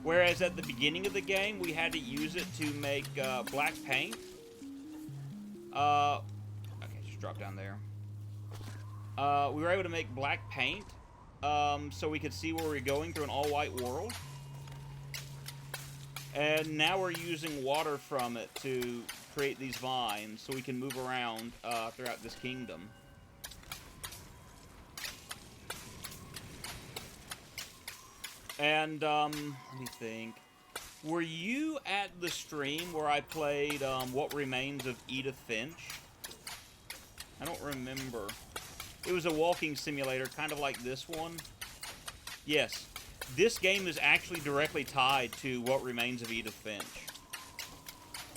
Whereas at the beginning of the game, we had to use it to make black paint. Okay, just drop down there. We were able to make black paint so we could see where we're going through an all-white world. And now we're using water from it to create these vines so we can move around throughout this kingdom. And, let me think. Were you at the stream where I played, What Remains of Edith Finch? I don't remember. It was a walking simulator, kind of like this one. Yes. This game is actually directly tied to What Remains of Edith Finch.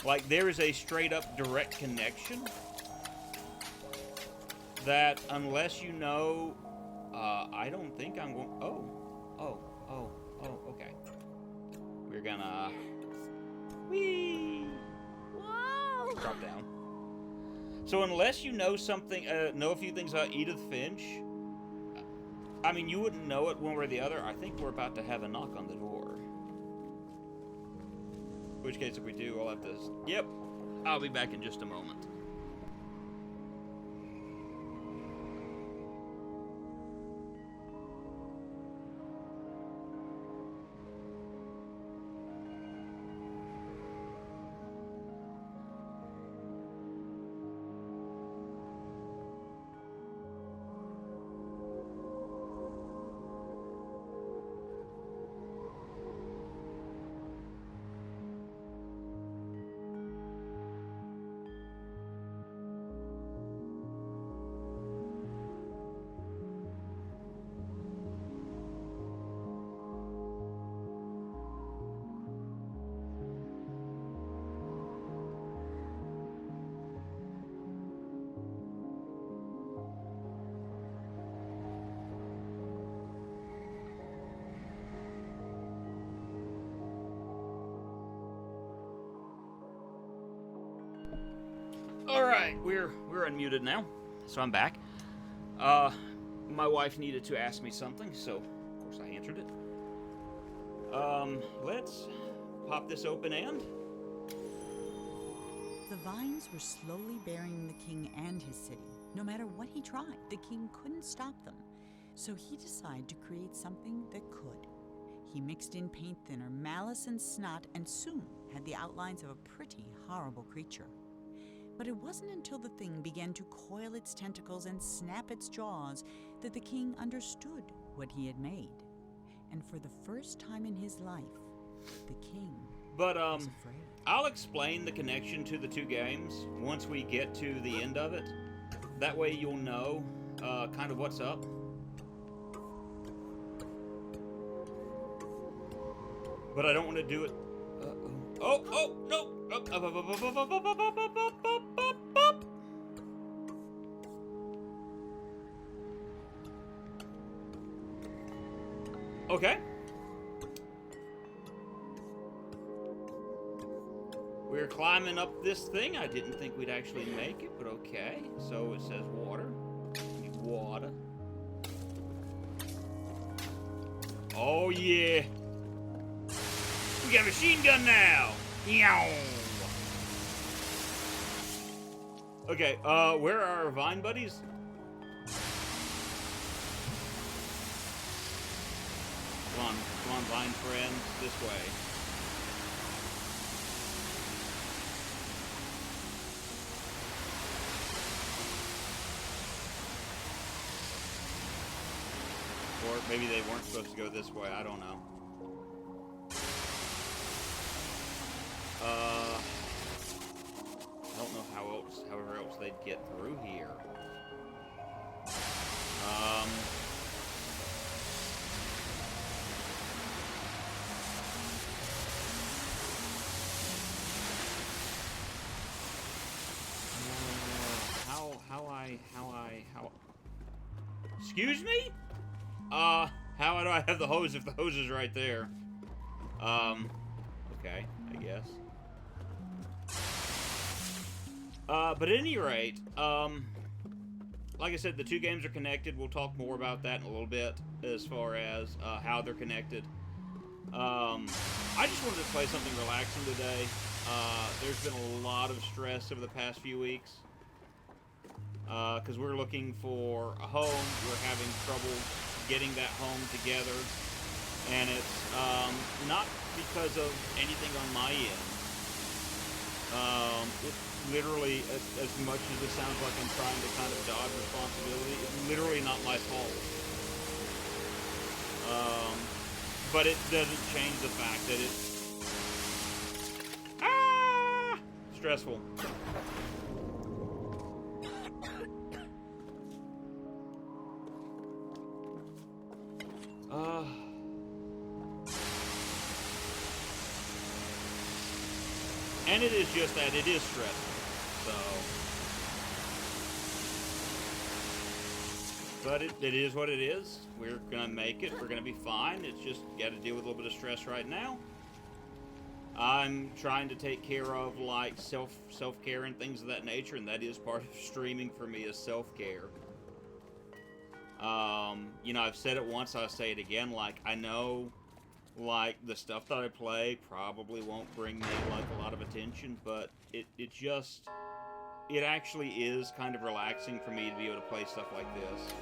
Like, there is a straight-up direct connection that, unless you know I don't think I'm going... Oh, okay. We're gonna... Whee! Whoa! Drop down. So unless you know something, know a few things about Edith Finch, I mean, you wouldn't know it one way or the other. I think we're about to have a knock on the door. In which case, if we do, I'll have to... Yep. I'll be back in just a moment. Alright, we're unmuted now, so I'm back. My wife needed to ask me something, so of course I answered it. Let's pop this open and... The vines were slowly burying the king and his city. No matter what he tried, the king couldn't stop them. So he decided to create something that could. He mixed in paint thinner, malice, and snot, and soon had the outlines of a pretty horrible creature. But it wasn't until the thing began to coil its tentacles and snap its jaws that the king understood what he had made. And for the first time in his life, the king was afraid. I'll explain the connection to the two games once we get to the end of it. That way you'll know kind of what's up. But I don't want to do it. Oh, no! Okay. We're climbing up this thing. I didn't think we'd actually make it, but okay. So it says water. We need water. Oh, yeah. We got a machine gun now. Yow. Okay, where are our vine buddies? Come on, vine friends, this way. Or maybe they weren't supposed to go this way, I don't know. I don't know however else they'd get through here. How excuse me? How do I have the hose if the hose is right there? Okay, I guess. But at any rate, like I said, the two games are connected. We'll talk more about that in a little bit as far as how they're connected. I just wanted to play something relaxing today. There's been a lot of stress over the past few weeks because we're looking for a home. We're having trouble getting that home together, and it's not because of anything on my end. It's literally, as much as it sounds like I'm trying to kind of dodge responsibility, it's literally not my fault. But it doesn't change the fact that it's stressful. And it is just that, it is stressful, so... But it is what it is. We're gonna make it. We're gonna be fine. It's just got to deal with a little bit of stress right now. I'm trying to take care of like self-care and things of that nature, and that is part of streaming for me is self-care. You know, I've said it once, I'll say it again. Like, I know, like, the stuff that I play probably won't bring me like a lot of attention, but it actually is kind of relaxing for me to be able to play stuff like this.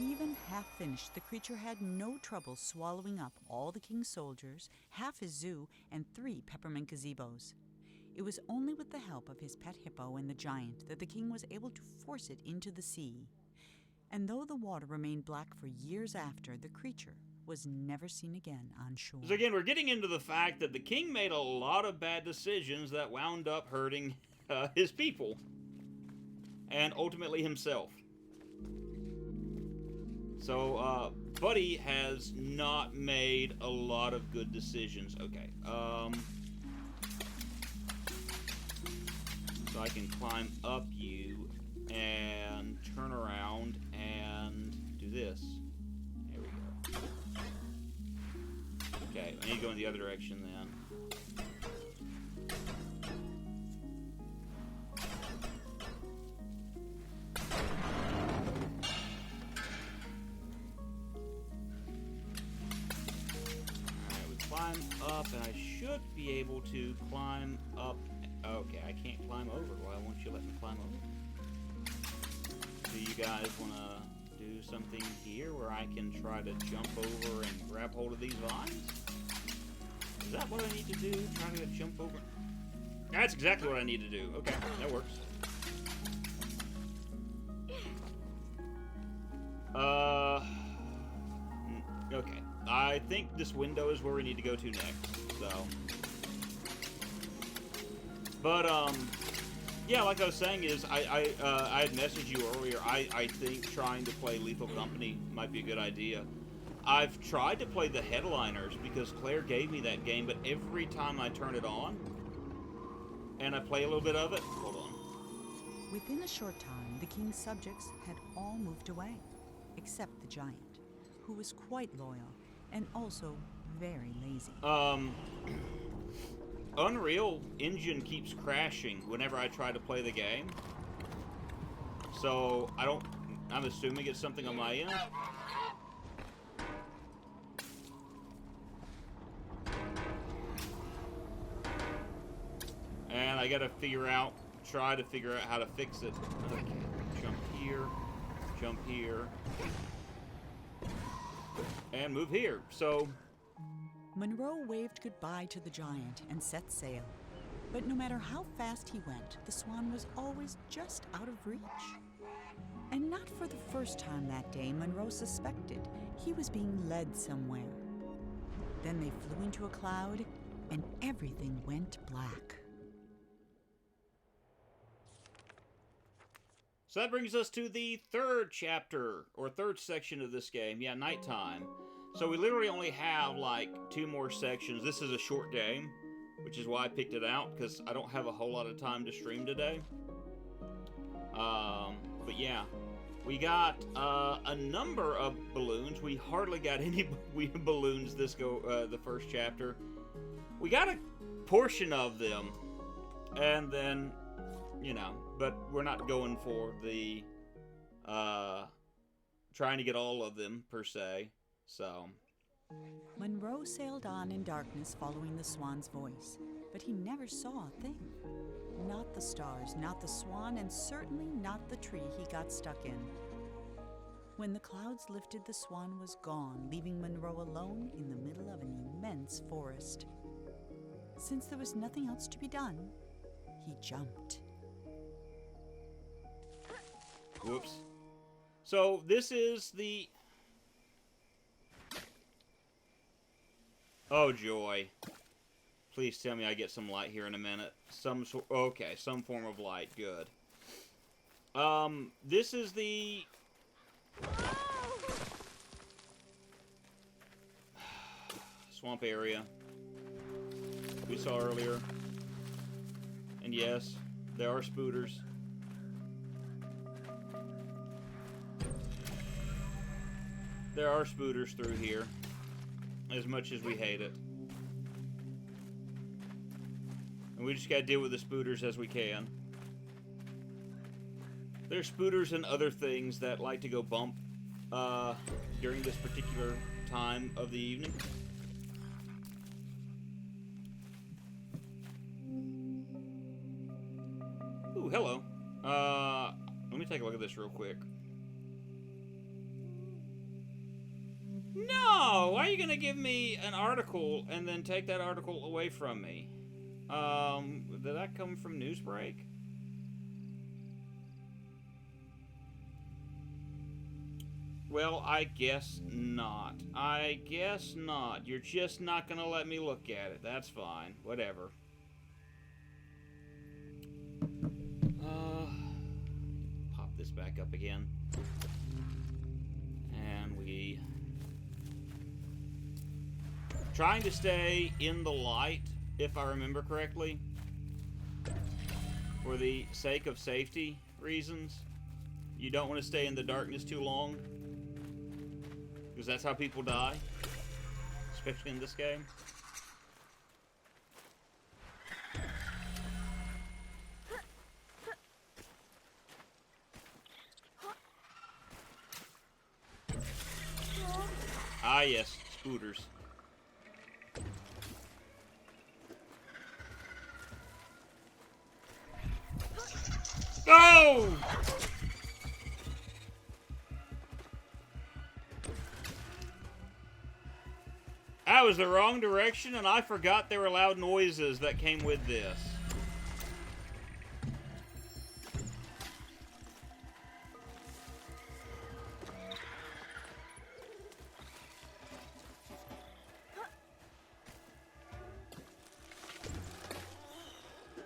Even half finished, the creature had no trouble swallowing up all the king's soldiers, half his zoo, and 3 peppermint gazebos. It was only with the help of his pet hippo and the giant that the king was able to force it into the sea. And though the water remained black for years after, the creature was never seen again on shore. So again, we're getting into the fact that the king made a lot of bad decisions that wound up hurting his people and ultimately himself. So, Buddy has not made a lot of good decisions. Okay, so I can climb up you and turn around and do this. There we go. Okay, I need to go in the other direction then. Climb up, and I should be able to climb up. Okay, I can't climb over. Why won't you let me climb over? Do you guys want to do something here where I can try to jump over and grab hold of these vines? Is that what I need to do? Try to jump over? That's exactly what I need to do. Okay, that works. Okay. I think this window is where we need to go to next, so. But, yeah, like I was saying is, I had messaged you earlier, I think trying to play Lethal Company might be a good idea. I've tried to play the Headliners because Claire gave me that game, but every time I turn it on, and I play a little bit of it, hold on. Within a short time, the king's subjects had all moved away, except the giant, who was quite loyal and also very lazy. Unreal Engine keeps crashing whenever I try to play the game. So, I'm assuming it's something on my end. And I gotta try to figure out how to fix it. Okay, jump here, and move here. So, Monroe waved goodbye to the giant and set sail. But no matter how fast he went, the swan was always just out of reach. And not for the first time that day, Monroe suspected he was being led somewhere. Then they flew into a cloud, and everything went black. So that brings us to the third chapter, or third section of this game. Yeah, nighttime. So we literally only have, like, 2 more sections. This is a short game, which is why I picked it out, because I don't have a whole lot of time to stream today. But yeah, we got a number of balloons. We hardly got any balloons the first chapter. We got a portion of them, and then, you know, but we're not going for the, trying to get all of them, per se, so. Monroe sailed on in darkness following the swan's voice, but he never saw a thing. Not the stars, not the swan, and certainly not the tree he got stuck in. When the clouds lifted, the swan was gone, leaving Monroe alone in the middle of an immense forest. Since there was nothing else to be done, he jumped. Whoops. So this is the... Oh, joy. Please tell me I get some light here in a minute. Okay, some form of light. Good. This is the... swamp area we saw earlier. And yes, there are spooters. There are spooters through here, as much as we hate it. And we just gotta deal with the spooters as we can. There's spooters and other things that like to go bump during this particular time of the evening. Ooh, hello. Let me take a look at this real quick. No! Why are you gonna give me an article and then take that article away from me? Did that come from Newsbreak? Well, I guess not. I guess not. You're just not gonna let me look at it. That's fine. Whatever. Pop this back up again. And we... Trying to stay in the light, if I remember correctly. For the sake of safety reasons. You don't want to stay in the darkness too long. Because that's how people die. Especially in this game. Ah, yes. Scooters. Go! That was the wrong direction, and I forgot there were loud noises that came with this.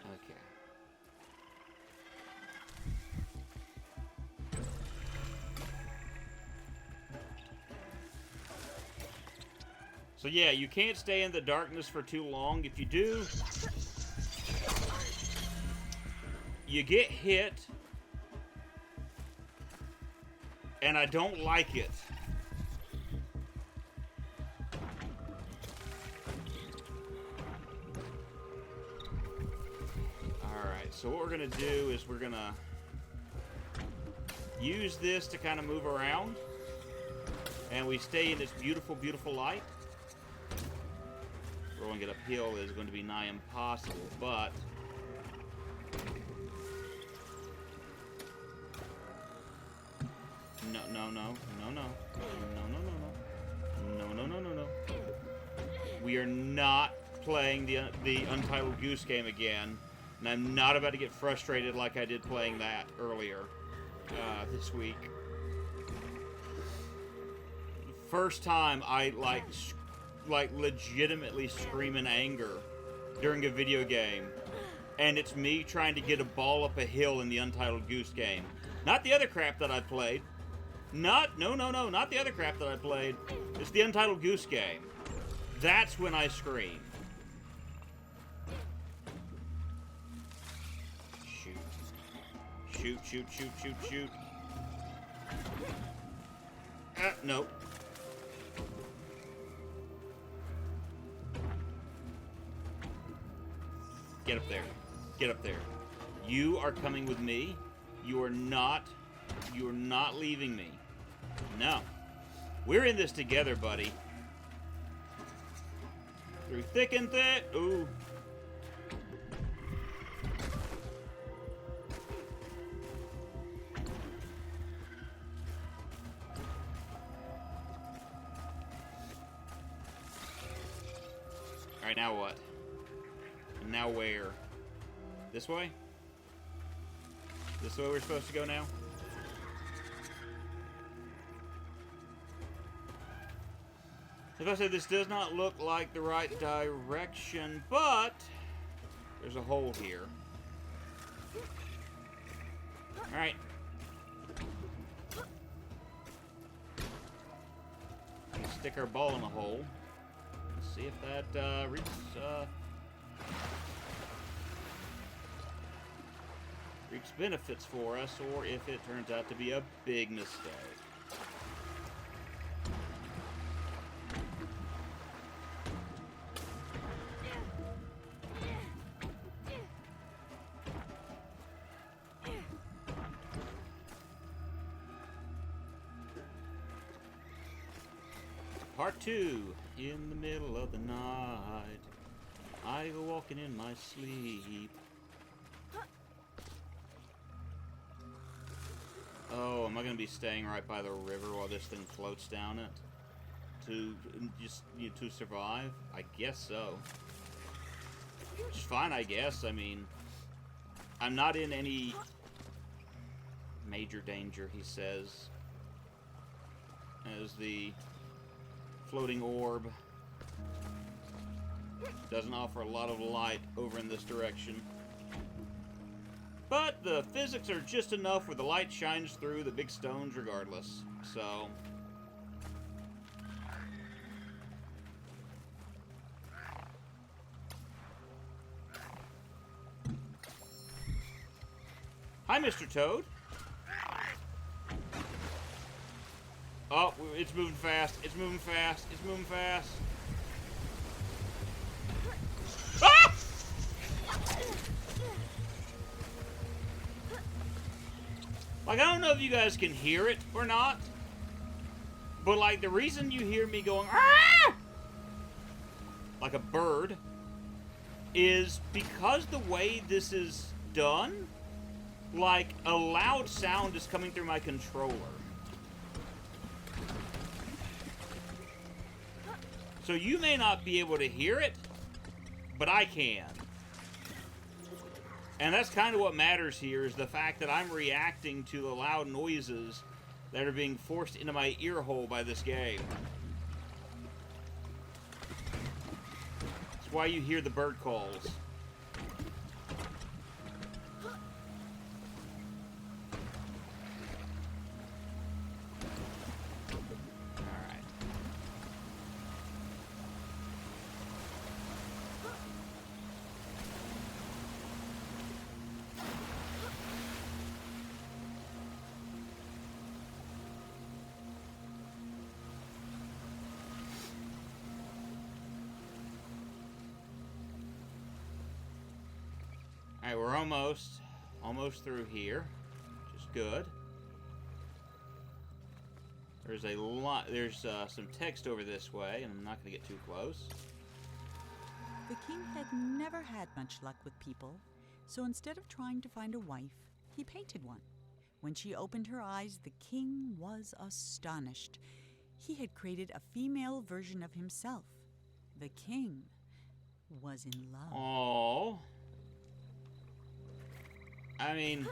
Okay. So yeah, you can't stay in the darkness for too long. If you do, you get hit, and I don't like it. Alright, so what we're gonna do is we're gonna use this to kind of move around, and we stay in this beautiful, beautiful light. Rolling it uphill is going to be nigh impossible, but no, no, no, no, no, no, no, no, no, no, no, no, no. We are not playing the Untitled Goose Game again, and I'm not about to get frustrated like I did playing that earlier this week. First time I like legitimately scream in anger during a video game, and it's me trying to get a ball up a hill in the Untitled Goose Game. Not the other crap that I played. No, not the other crap that I played. It's the Untitled Goose Game. That's when I scream. Shoot. Shoot. Nope. Get up there. Get up there. You are coming with me. You are not leaving me. No. We're in this together, buddy. Through thick and thin. Ooh. Alright, now what? And now where? This way? This way we're supposed to go now? As I said, this does not look like the right direction, but there's a hole here. Alright. Stick our ball in the hole. Let's see if that reaps benefits for us, or if it turns out to be a big mistake. Part 2. In the middle of the night, I go walking in my sleep. Oh, am I going to be staying right by the river while this thing floats down it? To just, to survive? I guess so. Which is fine, I guess. I mean, I'm not in any major danger, he says. As the floating orb doesn't offer a lot of light over in this direction. But the physics are just enough where the light shines through the big stones regardless. So... Hi, Mr. Toad. Oh, it's moving fast. It's moving fast. It's moving fast. Ah! Like, I don't know if you guys can hear it or not, but, like, the reason you hear me going, ah! Like a bird, is because the way this is done, like, a loud sound is coming through my controller. So you may not be able to hear it, but I can. And that's kind of what matters here, is the fact that I'm reacting to the loud noises that are being forced into my ear hole by this game. That's why you hear the bird calls. Alright, we're almost through here, which is good. There's a lot, there's some text over this way, and I'm not going to get too close. The king had never had much luck with people, so instead of trying to find a wife, he painted one. When she opened her eyes, the king was astonished. He had created a female version of himself. The king was in love. Aww. I mean,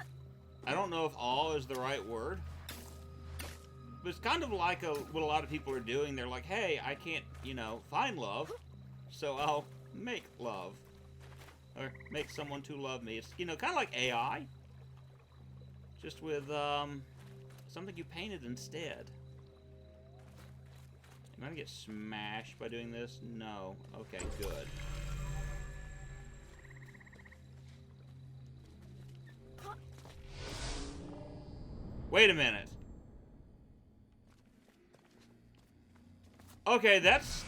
I don't know if "all" is the right word, but it's kind of like what a lot of people are doing. They're like, hey, I can't, find love, so I'll make love. Or make someone to love me. It's, kind of like AI, just with something you painted instead. Am I going to get smashed by doing this? No. Okay, good. Wait a minute. Okay, that's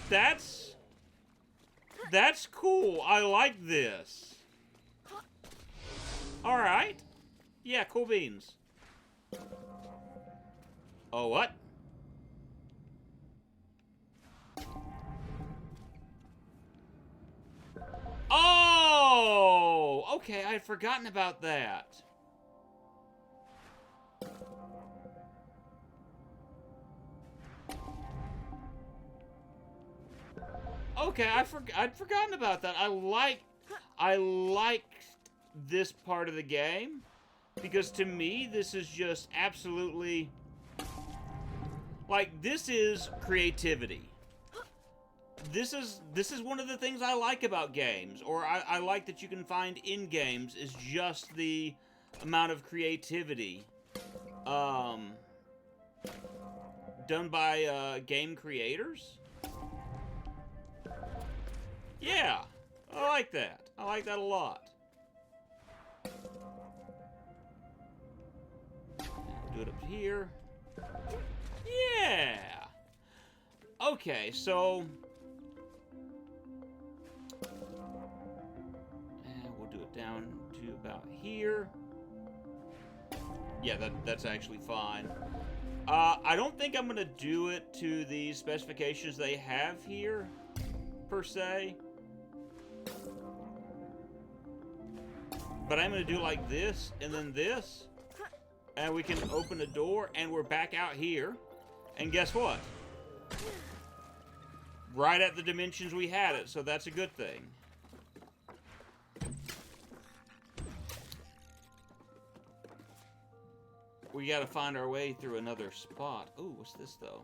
cool. I like this. Alright. Yeah, cool beans. Oh, what? Oh! Okay, I had forgotten about that. Okay, I'd forgotten about that. I liked this part of the game, because to me this is just absolutely, like, this is creativity. This is one of the things I like about games, or I like that you can find in games, is just the amount of creativity done by game creators. Yeah, I like that. I like that a lot. Do it up here. Yeah. Okay, so... we'll do it down to about here. Yeah, that's actually fine. I don't think I'm going to do it to the specifications they have here, per se. But I'm going to do like this, and then this. And we can open the door, and we're back out here. And guess what? Right at the dimensions we had it, so that's a good thing. We gotta find our way through another spot. Ooh, what's this, though?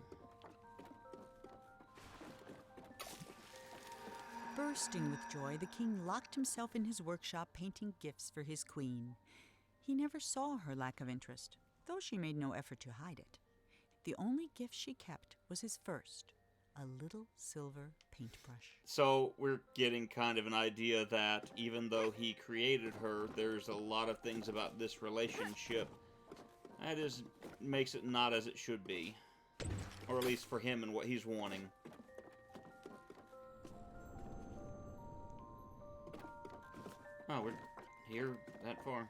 Bursting with joy, the king locked himself in his workshop painting gifts for his queen. He never saw her lack of interest, though she made no effort to hide it. The only gift she kept was his first, a little silver paintbrush. So we're getting kind of an idea that even though he created her, there's a lot of things about this relationship that makes it not as it should be. Or at least for him and what he's wanting. Oh, we're here that far.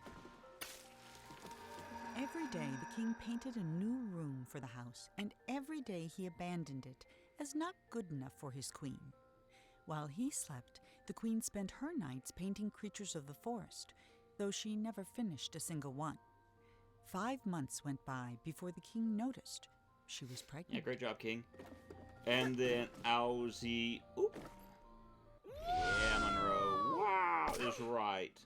Every day the king painted a new room for the house, and every day he abandoned it as not good enough for his queen. While he slept, the queen spent her nights painting creatures of the forest, though she never finished a single one. 5 months went by before the king noticed she was pregnant. Yeah, great job, King. And then Owzie... Oop. Yeah, Monroe. Wow, is right.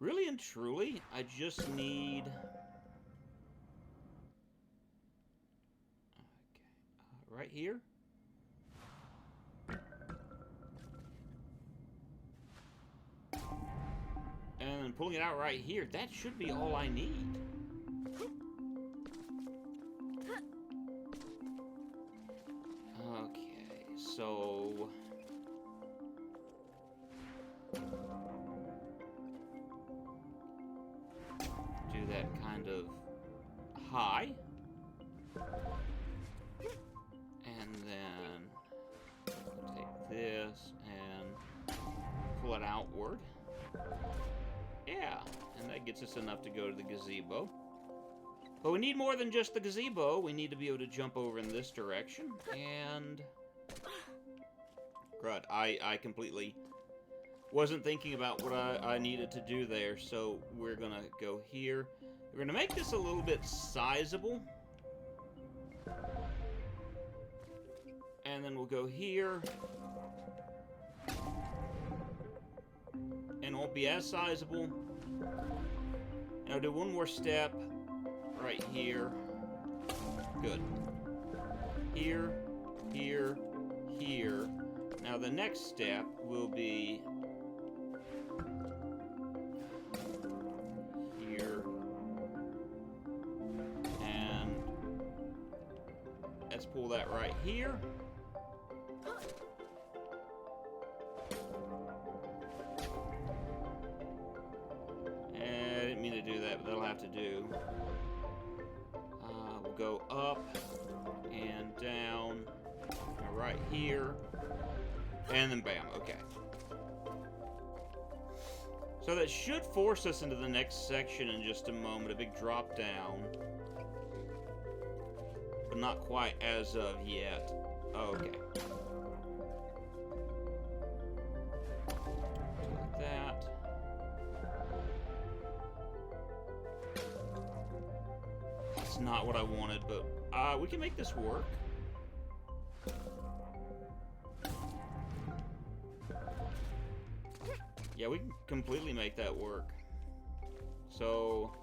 Really and truly, I just need... Okay, right here? And then pulling it out right here, that should be all I need. Okay, so... do that kind of high. And then take this and pull it outward. Yeah, and that gets us enough to go to the gazebo. But we need more than just the gazebo. We need to be able to jump over in this direction. And... crud, I completely wasn't thinking about what I needed to do there. So we're going to go here. We're going to make this a little bit sizable. And then we'll go here. And it won't be as sizable. And I'll do one more step right here. Good. Here, here, here. Now the next step will be here. And let's pull that right here. That'll have to do. We'll go up and down right here, and then bam. Okay. So that should force us into the next section in just a moment. A big drop down, but not quite as of yet. Okay. Like that. Not what I wanted, but we can make this work. Yeah, we can completely make that work. So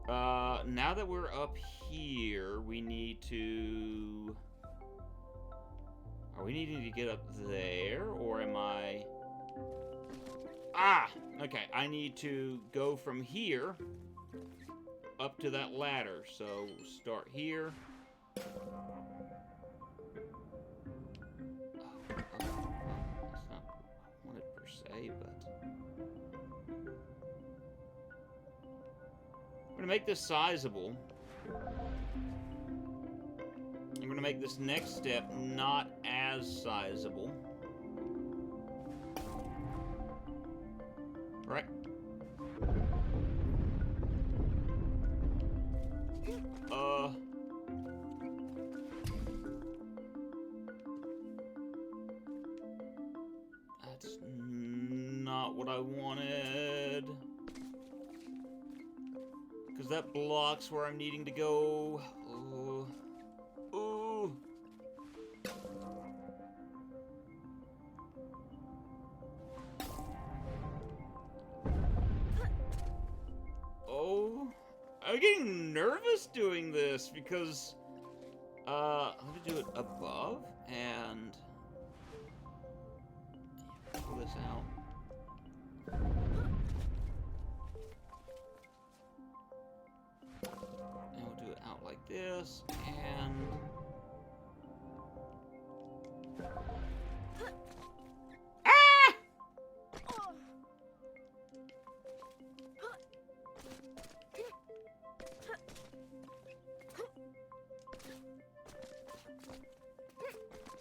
now that we're up here, we need to... are we needing to get up there, or am I... ah! Okay, I need to go from here up to that ladder. So we'll start here. Oh, that's not what I wanted per se, but we're gonna make this sizable. I'm gonna make this next step not as sizable. what I wanted. Because that blocks where I'm needing to go. Ooh. Ooh. Oh. I'm getting nervous doing this because I'm gonna do it above and pull this out. And we'll do it out like this, and ah!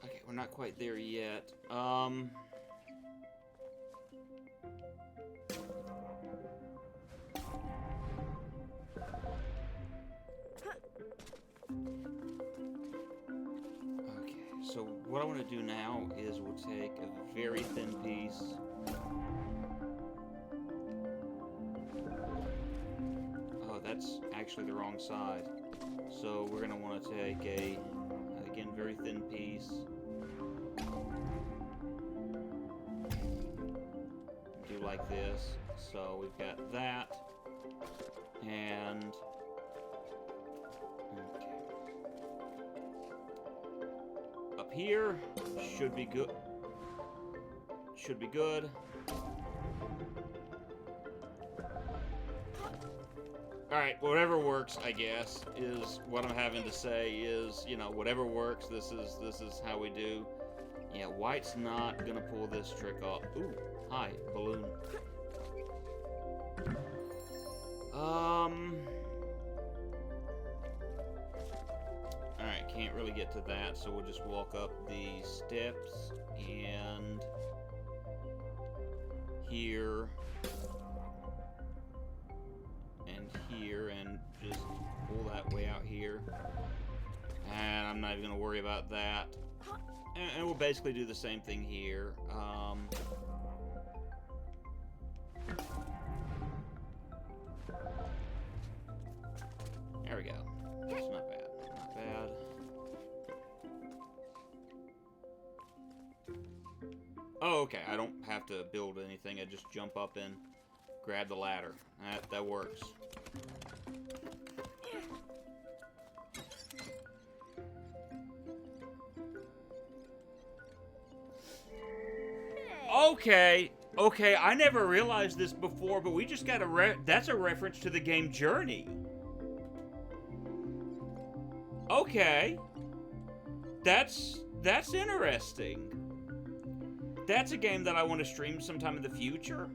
Okay, we're not quite there yet. So what I want to do now is we'll take a very thin piece. Oh, that's actually the wrong side. So we're going to want to take a, again, very thin piece. Do like this. So we've got that. And up here should be good. Should be good. Alright, whatever works, I guess, is what I'm having to say is, you know, whatever works, this is how we do. Yeah, white's not gonna pull this trick off. Ooh, hi, balloon. Alright, can't really get to that, so we'll just walk up the steps and here and here and just pull that way out here. And I'm not even gonna worry about that. And we'll basically do the same thing here. There we go. That's not bad. Not bad. Oh, okay. I don't have to build anything. I just jump up and grab the ladder. That works. Okay. Okay, I never realized this before, but we just got that's a reference to the game Journey. Okay. That's interesting. That's a game that I want to stream sometime in the future.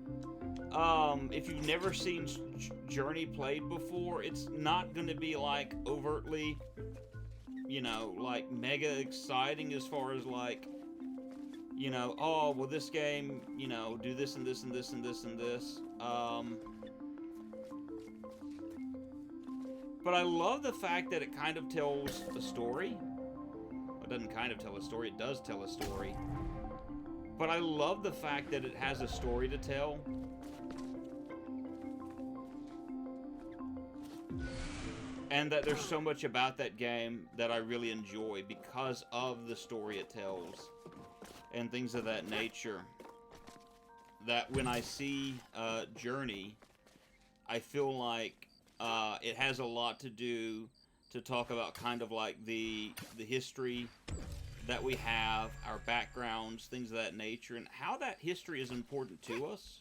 If you've never seen Journey played before, it's not going to be, like, overtly, you know, like, mega exciting as far as, like, you know, oh, well, this game, you know, do this and this and this and this and this. But I love the fact that it kind of tells a story. It doesn't kind of tell a story, it does tell a story. But I love the fact that it has a story to tell. And that there's so much about that game that I really enjoy because of the story it tells. And things of that nature. That when I see Journey, I feel like it has a lot to do to talk about kind of like the history that we have, our backgrounds, things of that nature, and how that history is important to us,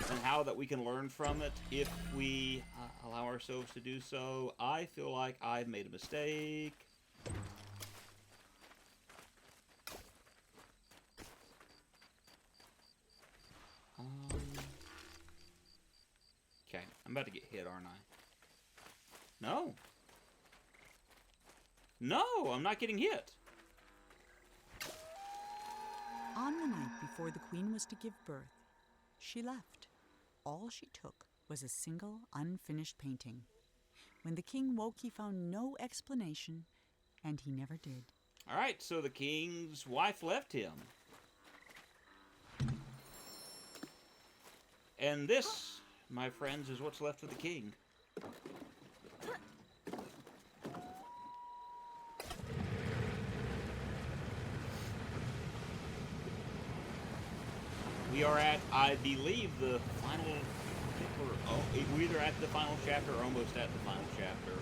and how that we can learn from it if we allow ourselves to do so. I feel like I've made a mistake. Okay, I'm about to get hit, aren't I? No. No, I'm not getting hit. On the night before the queen was to give birth, she left. All she took was a single unfinished painting. When the king woke, he found no explanation, and he never did. All right, so the king's wife left him. And this, my friends, is what's left of the king. We are at, I believe, the final... we're either at the final chapter or almost at the final chapter.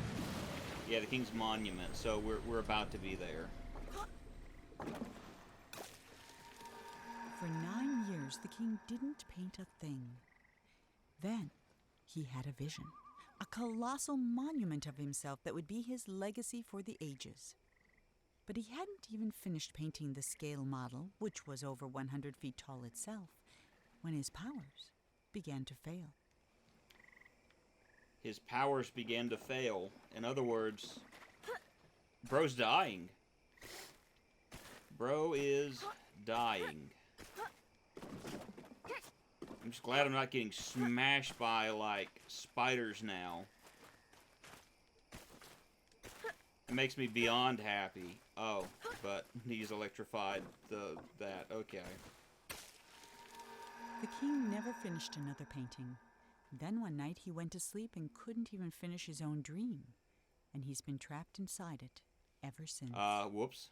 Yeah, the King's Monument, so we're about to be there. For 9 years, the king didn't paint a thing. Then he had a vision, a colossal monument of himself that would be his legacy for the ages. But he hadn't even finished painting the scale model, which was over 100 feet tall itself, when his powers began to fail. His powers began to fail. In other words, bro's dying. Bro is dying. I'm just glad I'm not getting smashed by, like, spiders now. It makes me beyond happy. Oh, but he's electrified that. Okay. The king never finished another painting. Then one night he went to sleep and couldn't even finish his own dream. And he's been trapped inside it ever since. Whoops.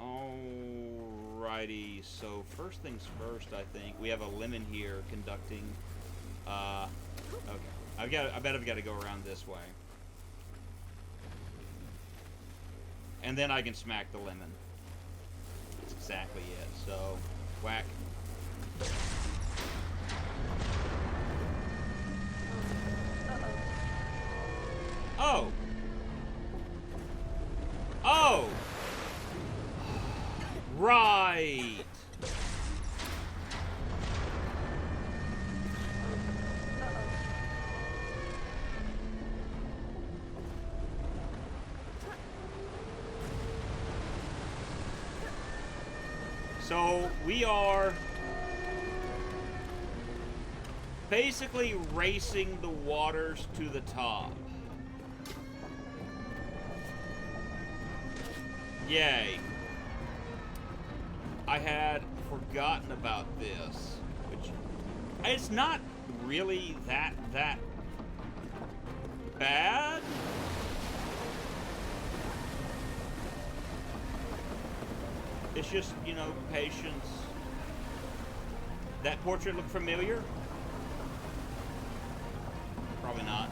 Alrighty, so first things first, I think. We have a lemon here conducting, okay. I bet I've got to go around this way. And then I can smack the lemon. That's exactly it, so, whack. Oh! Oh! Right! So, we are basically racing the waters to the top. Yay. I had forgotten about this, which it's not really that bad. It's just, you know, patience. That portrait look familiar? Probably not.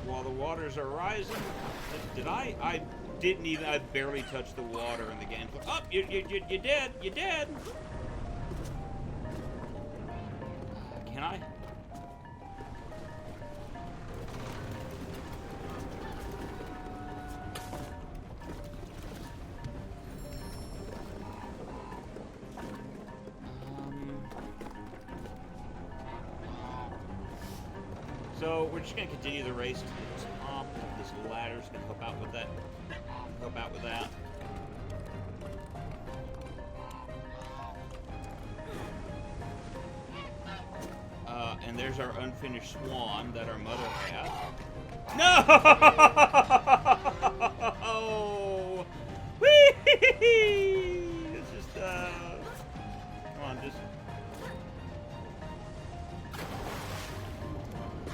While the waters are rising, I didn't even, I barely touched the water in the game. Oh, you dead, you dead. Can I? So we're just gonna continue the race to the top. This ladder's gonna help out with that. And there's our unfinished swan that our mother had. No! Whee! It's just come on, just.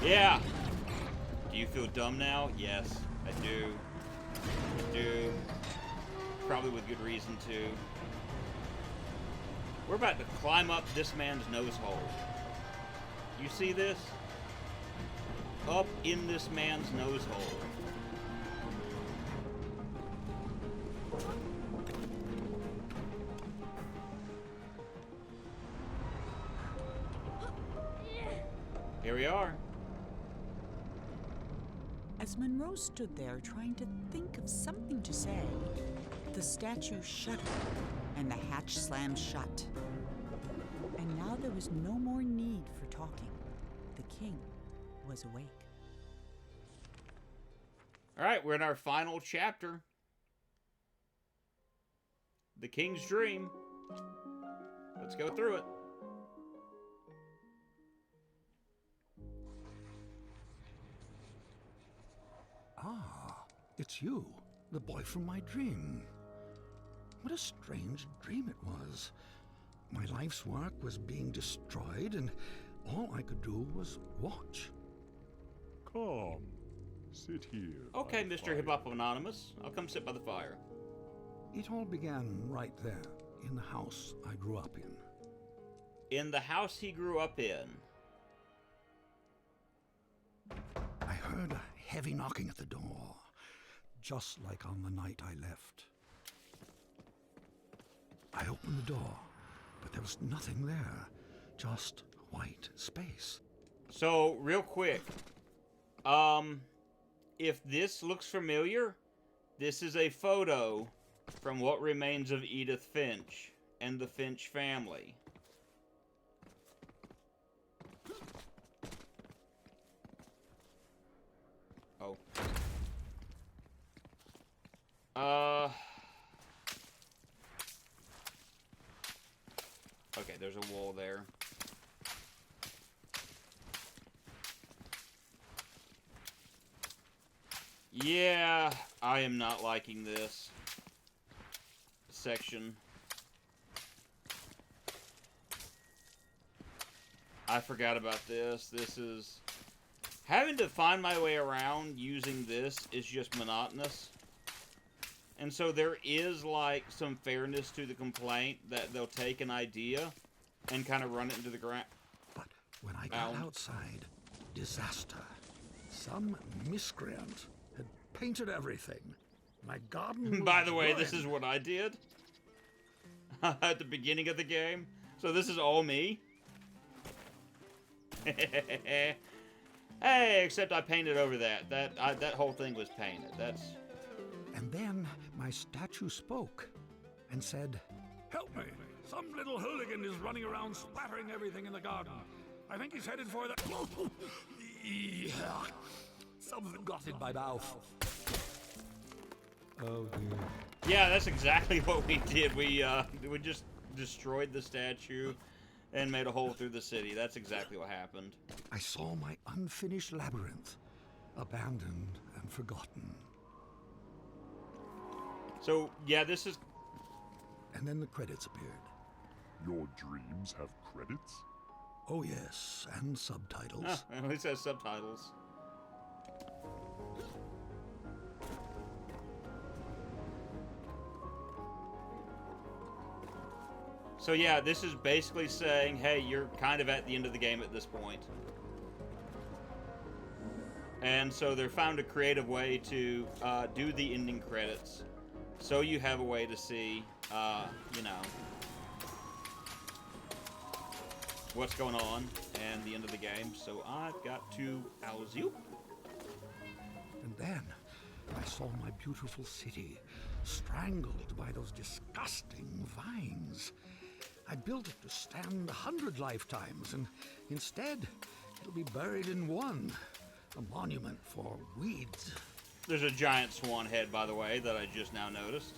Yeah. Do you feel dumb now? Yes, I do. I do. Probably with good reason, too. We're about to climb up this man's nose hole. You see this? Up in this man's nose hole. Here we are. As Monroe stood there trying to think of something to say, the statue shuddered and the hatch slammed shut. And now there was no more need for talking. The king was awake. All right, we're in our final chapter. The King's Dream. Let's go through it. Ah, it's you, the boy from my dream. What a strange dream it was. My life's work was being destroyed, and all I could do was watch. Come, sit here. Okay, by the Mr. fire. Hip Hop Anonymous. I'll come sit by the fire. It all began right there, in the house I grew up in. In the house he grew up in. I heard a heavy knocking at the door, just like on the night I left. I opened the door, but there was nothing there, just white space. So, real quick. If this looks familiar, this is a photo from what remains of Edith Finch and the Finch family. Oh. Okay, there's a wall there. Yeah, I am not liking this section. I forgot about this. This is... Having to find my way around using this is just monotonous. And so there is, like, some fairness to the complaint that they'll take an idea and kind of run it into the ground. But when I got outside, disaster. Some miscreant had painted everything. My garden was By the way, ruined. this is what I did at the beginning of the game. So this is all me. Hey, except I painted over that. That whole thing was painted. That's... And then my statue spoke and said, Help me! Some little hooligan is running around splattering everything in the garden. I think he's headed for the... Something got in my mouth. Oh dear. Yeah, that's exactly what we did. We just destroyed the statue and made a hole through the city. That's exactly what happened. I saw my unfinished labyrinth, abandoned and forgotten. So, yeah, this is... And then the credits appeared. Your dreams have credits? Oh yes, and subtitles. Ah, at least it has subtitles. So yeah, this is basically saying, hey, you're kind of at the end of the game at this point. And so they found a creative way to do the ending credits. So you have a way to see, you know, what's going on and the end of the game. So I've got to house you. And then I saw my beautiful city strangled by those disgusting vines. I built it to stand 100 lifetimes, and instead, it'll be buried in one. A monument for weeds. There's a giant swan head, by the way, that I just now noticed.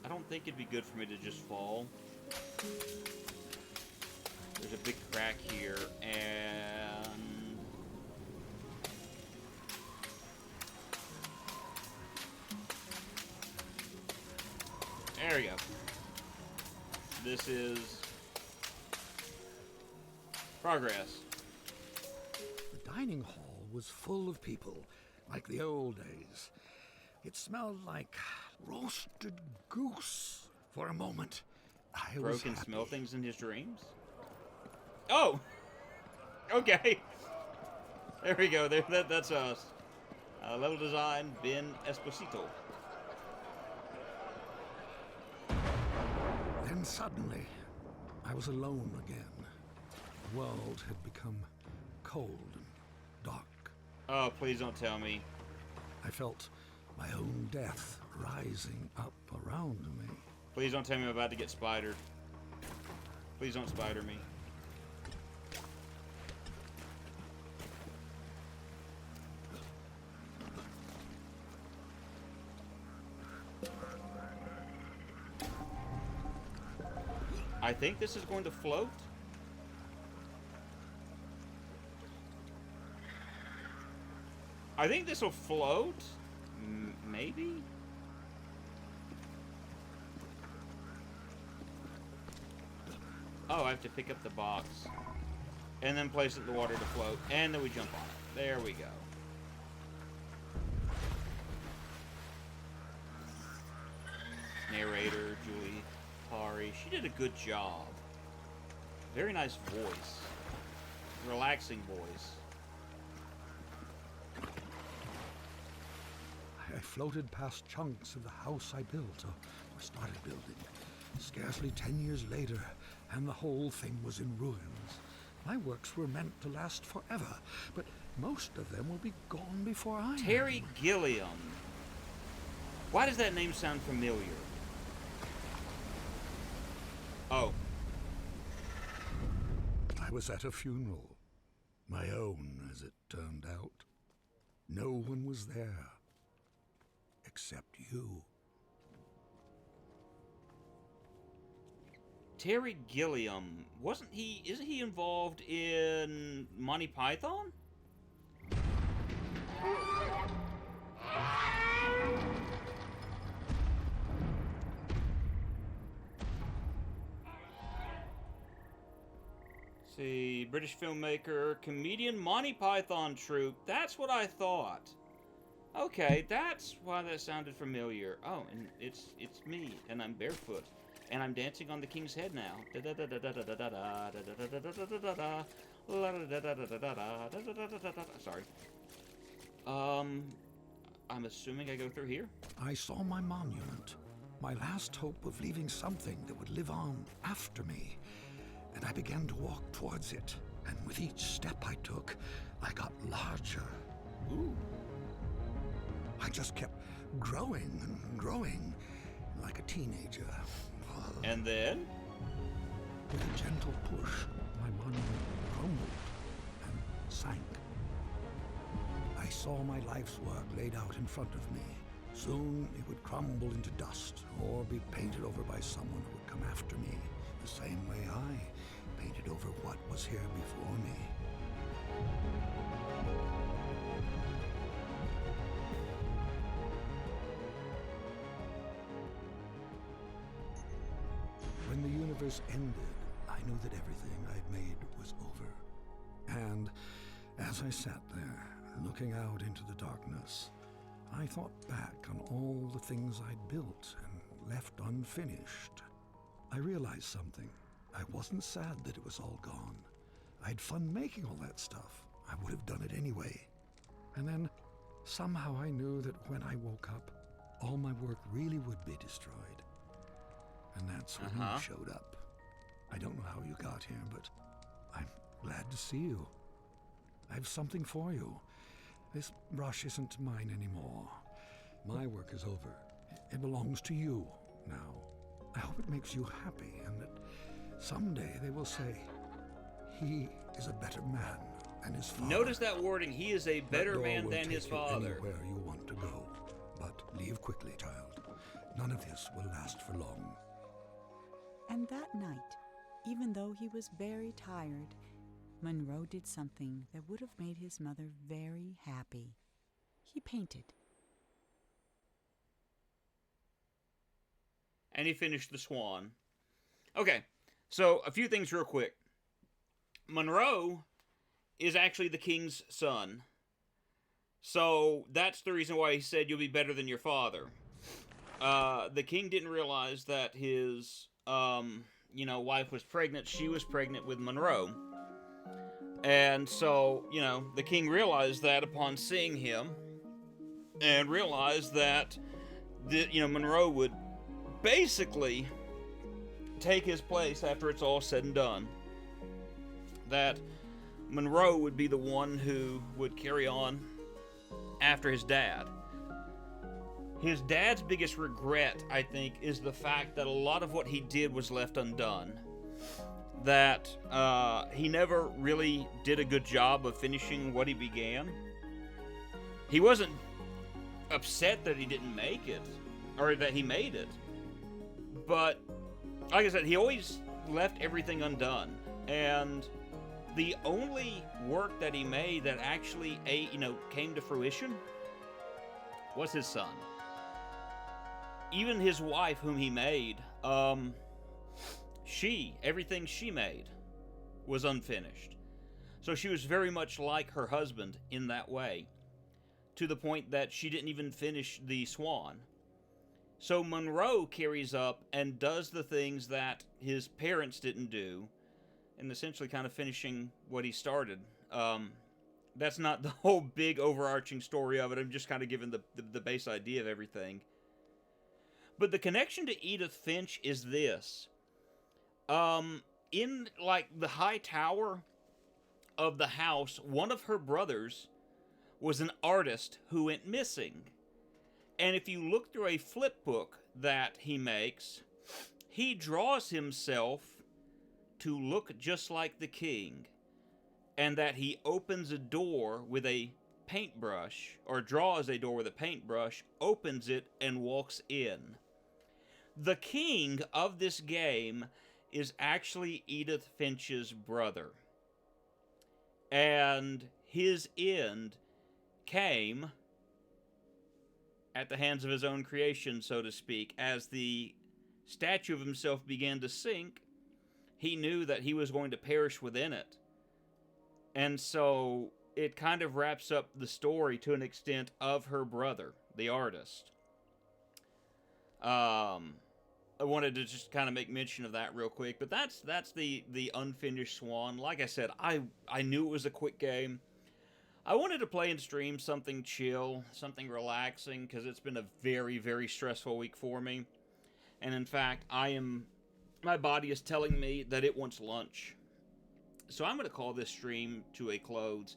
I don't think it'd be good for me to just fall. There's a big crack here, and... There we go. This is... progress. The dining hall was full of people, like the old days. It smelled like roasted goose. For a moment, I was Broken happy. smell things in his dreams? Oh! Okay. There we go. That's us. Level design, Ben Esposito. Then suddenly, I was alone again. The world had become cold and dark. Oh, please don't tell me. I felt my own death rising up around me. Please don't tell me I'm about to get spidered. Please don't spider me. I think this is going to float. I think this will float. Maybe? Oh, I have to pick up the box. And then place it in the water to float. And then we jump on it. There we go. Narrator, Julie Hari. She did a good job. Very nice voice. Relaxing voice. I floated past chunks of the house I built, or started building. Scarcely 10 years later, and the whole thing was in ruins. My works were meant to last forever, but most of them will be gone before I am. Terry Gilliam. Why does that name sound familiar? Oh. I was at a funeral. My own, as it turned out. No one was there. Except you. Terry Gilliam, isn't he involved in Monty Python? See, British filmmaker, comedian, Monty Python troupe. That's what I thought. Okay, that's why that sounded familiar. Oh, and it's me, and I'm barefoot. And I'm dancing on the king's head now. Sorry. I'm assuming I go through here. I saw my monument, my last hope of leaving something that would live on after me. And I began to walk towards it. And with each step I took, I got larger. Ooh. I just kept growing and growing, like a teenager. And then? With a gentle push, my monument crumbled and sank. I saw my life's work laid out in front of me. Soon it would crumble into dust or be painted over by someone who would come after me, the same way I painted over what was here before me. When the universe ended, I knew that everything I'd made was over. And as I sat there, looking out into the darkness, I thought back on all the things I'd built and left unfinished. I realized something. I wasn't sad that it was all gone. I had fun making all that stuff. I would have done it anyway. And then, somehow I knew that when I woke up, all my work really would be destroyed. And that's when you showed up. I don't know how you got here, but I'm glad to see you. I have something for you. This brush isn't mine anymore. My work is over. It belongs to you now. I hope it makes you happy and that someday they will say, he is a better man than his father. Notice that wording, he is a better man than his father. Anywhere you want to go. But leave quickly, child. None of this will last for long. And that night, even though he was very tired, Monroe did something that would have made his mother very happy. He painted. And he finished the swan. Okay, so a few things real quick. Monroe is actually the king's son. So that's the reason why he said you'll be better than your father. The king didn't realize that his wife was pregnant. She was pregnant with Monroe. And so, the king realized that upon seeing him and realized that, Monroe would basically take his place after it's all said and done. That Monroe would be the one who would carry on after his dad. His dad's biggest regret, I think, is the fact that a lot of what he did was left undone. That he never really did a good job of finishing what he began. He wasn't upset that he didn't make it, or that he made it. But, like I said, he always left everything undone. And the only work that he made that actually, came to fruition was his son. Even his wife, whom he made, everything she made was unfinished. So she was very much like her husband in that way, to the point that she didn't even finish the Swan. So Monroe carries up and does the things that his parents didn't do, and essentially kind of finishing what he started. That's not the whole big overarching story of it. I'm just kind of giving the base idea of everything. But the connection to Edith Finch is this. In, the high tower of the house, one of her brothers was an artist who went missing. And if you look through a flip book that he makes, he draws himself to look just like the king. And that he opens a door with a paintbrush, or draws a door with a paintbrush, opens it, and walks in. The king of this game is actually Edith Finch's brother. And his end came at the hands of his own creation, so to speak. As the statue of himself began to sink, he knew that he was going to perish within it. And so it kind of wraps up the story to an extent of her brother, the artist. I wanted to just kind of make mention of that real quick, but that's the Unfinished Swan. Like I said, I knew it was a quick game. I wanted to play and stream something chill, something relaxing, because it's been a very, very stressful week for me. And in fact, my body is telling me that it wants lunch. So I'm going to call this stream to a close.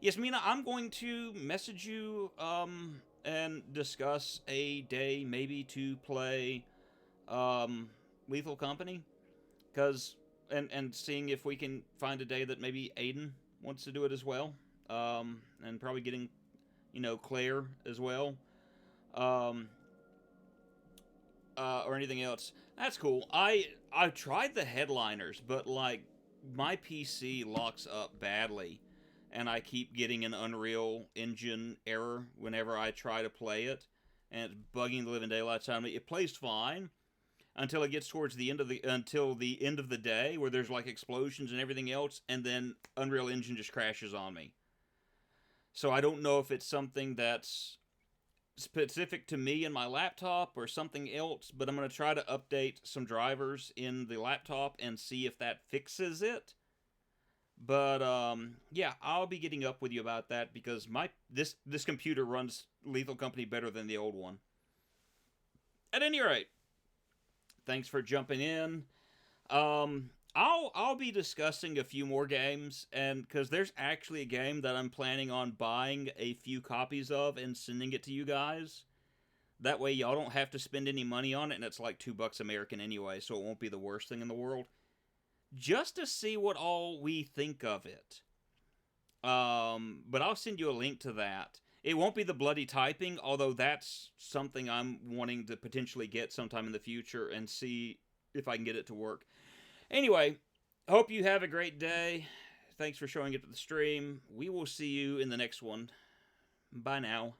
Yes, Mina, I'm going to message you and discuss a day maybe to play Lethal Company, and seeing if we can find a day that maybe Aiden wants to do it as well, and probably getting, Claire as well, or anything else. That's cool. I've tried the headliners, but my PC locks up badly, and I keep getting an Unreal Engine error whenever I try to play it, and it's bugging the living daylights out of me. It plays fine until it gets towards the end of the day, where there's explosions and everything else, and then Unreal Engine just crashes on me. So I don't know if it's something that's specific to me and my laptop or something else, but I'm going to try to update some drivers in the laptop and see if that fixes it. But yeah, I'll be getting up with you about that, because this computer runs Lethal Company better than the old one. At any rate, thanks for jumping in. I'll be discussing a few more games, and because there's actually a game that I'm planning on buying a few copies of and sending it to you guys. That way y'all don't have to spend any money on it, and it's like $2 American anyway, so it won't be the worst thing in the world. Just to see what all we think of it. But I'll send you a link to that. It won't be the bloody typing, although that's something I'm wanting to potentially get sometime in the future and see if I can get it to work. Anyway, hope you have a great day. Thanks for showing up to the stream. We will see you in the next one. Bye now.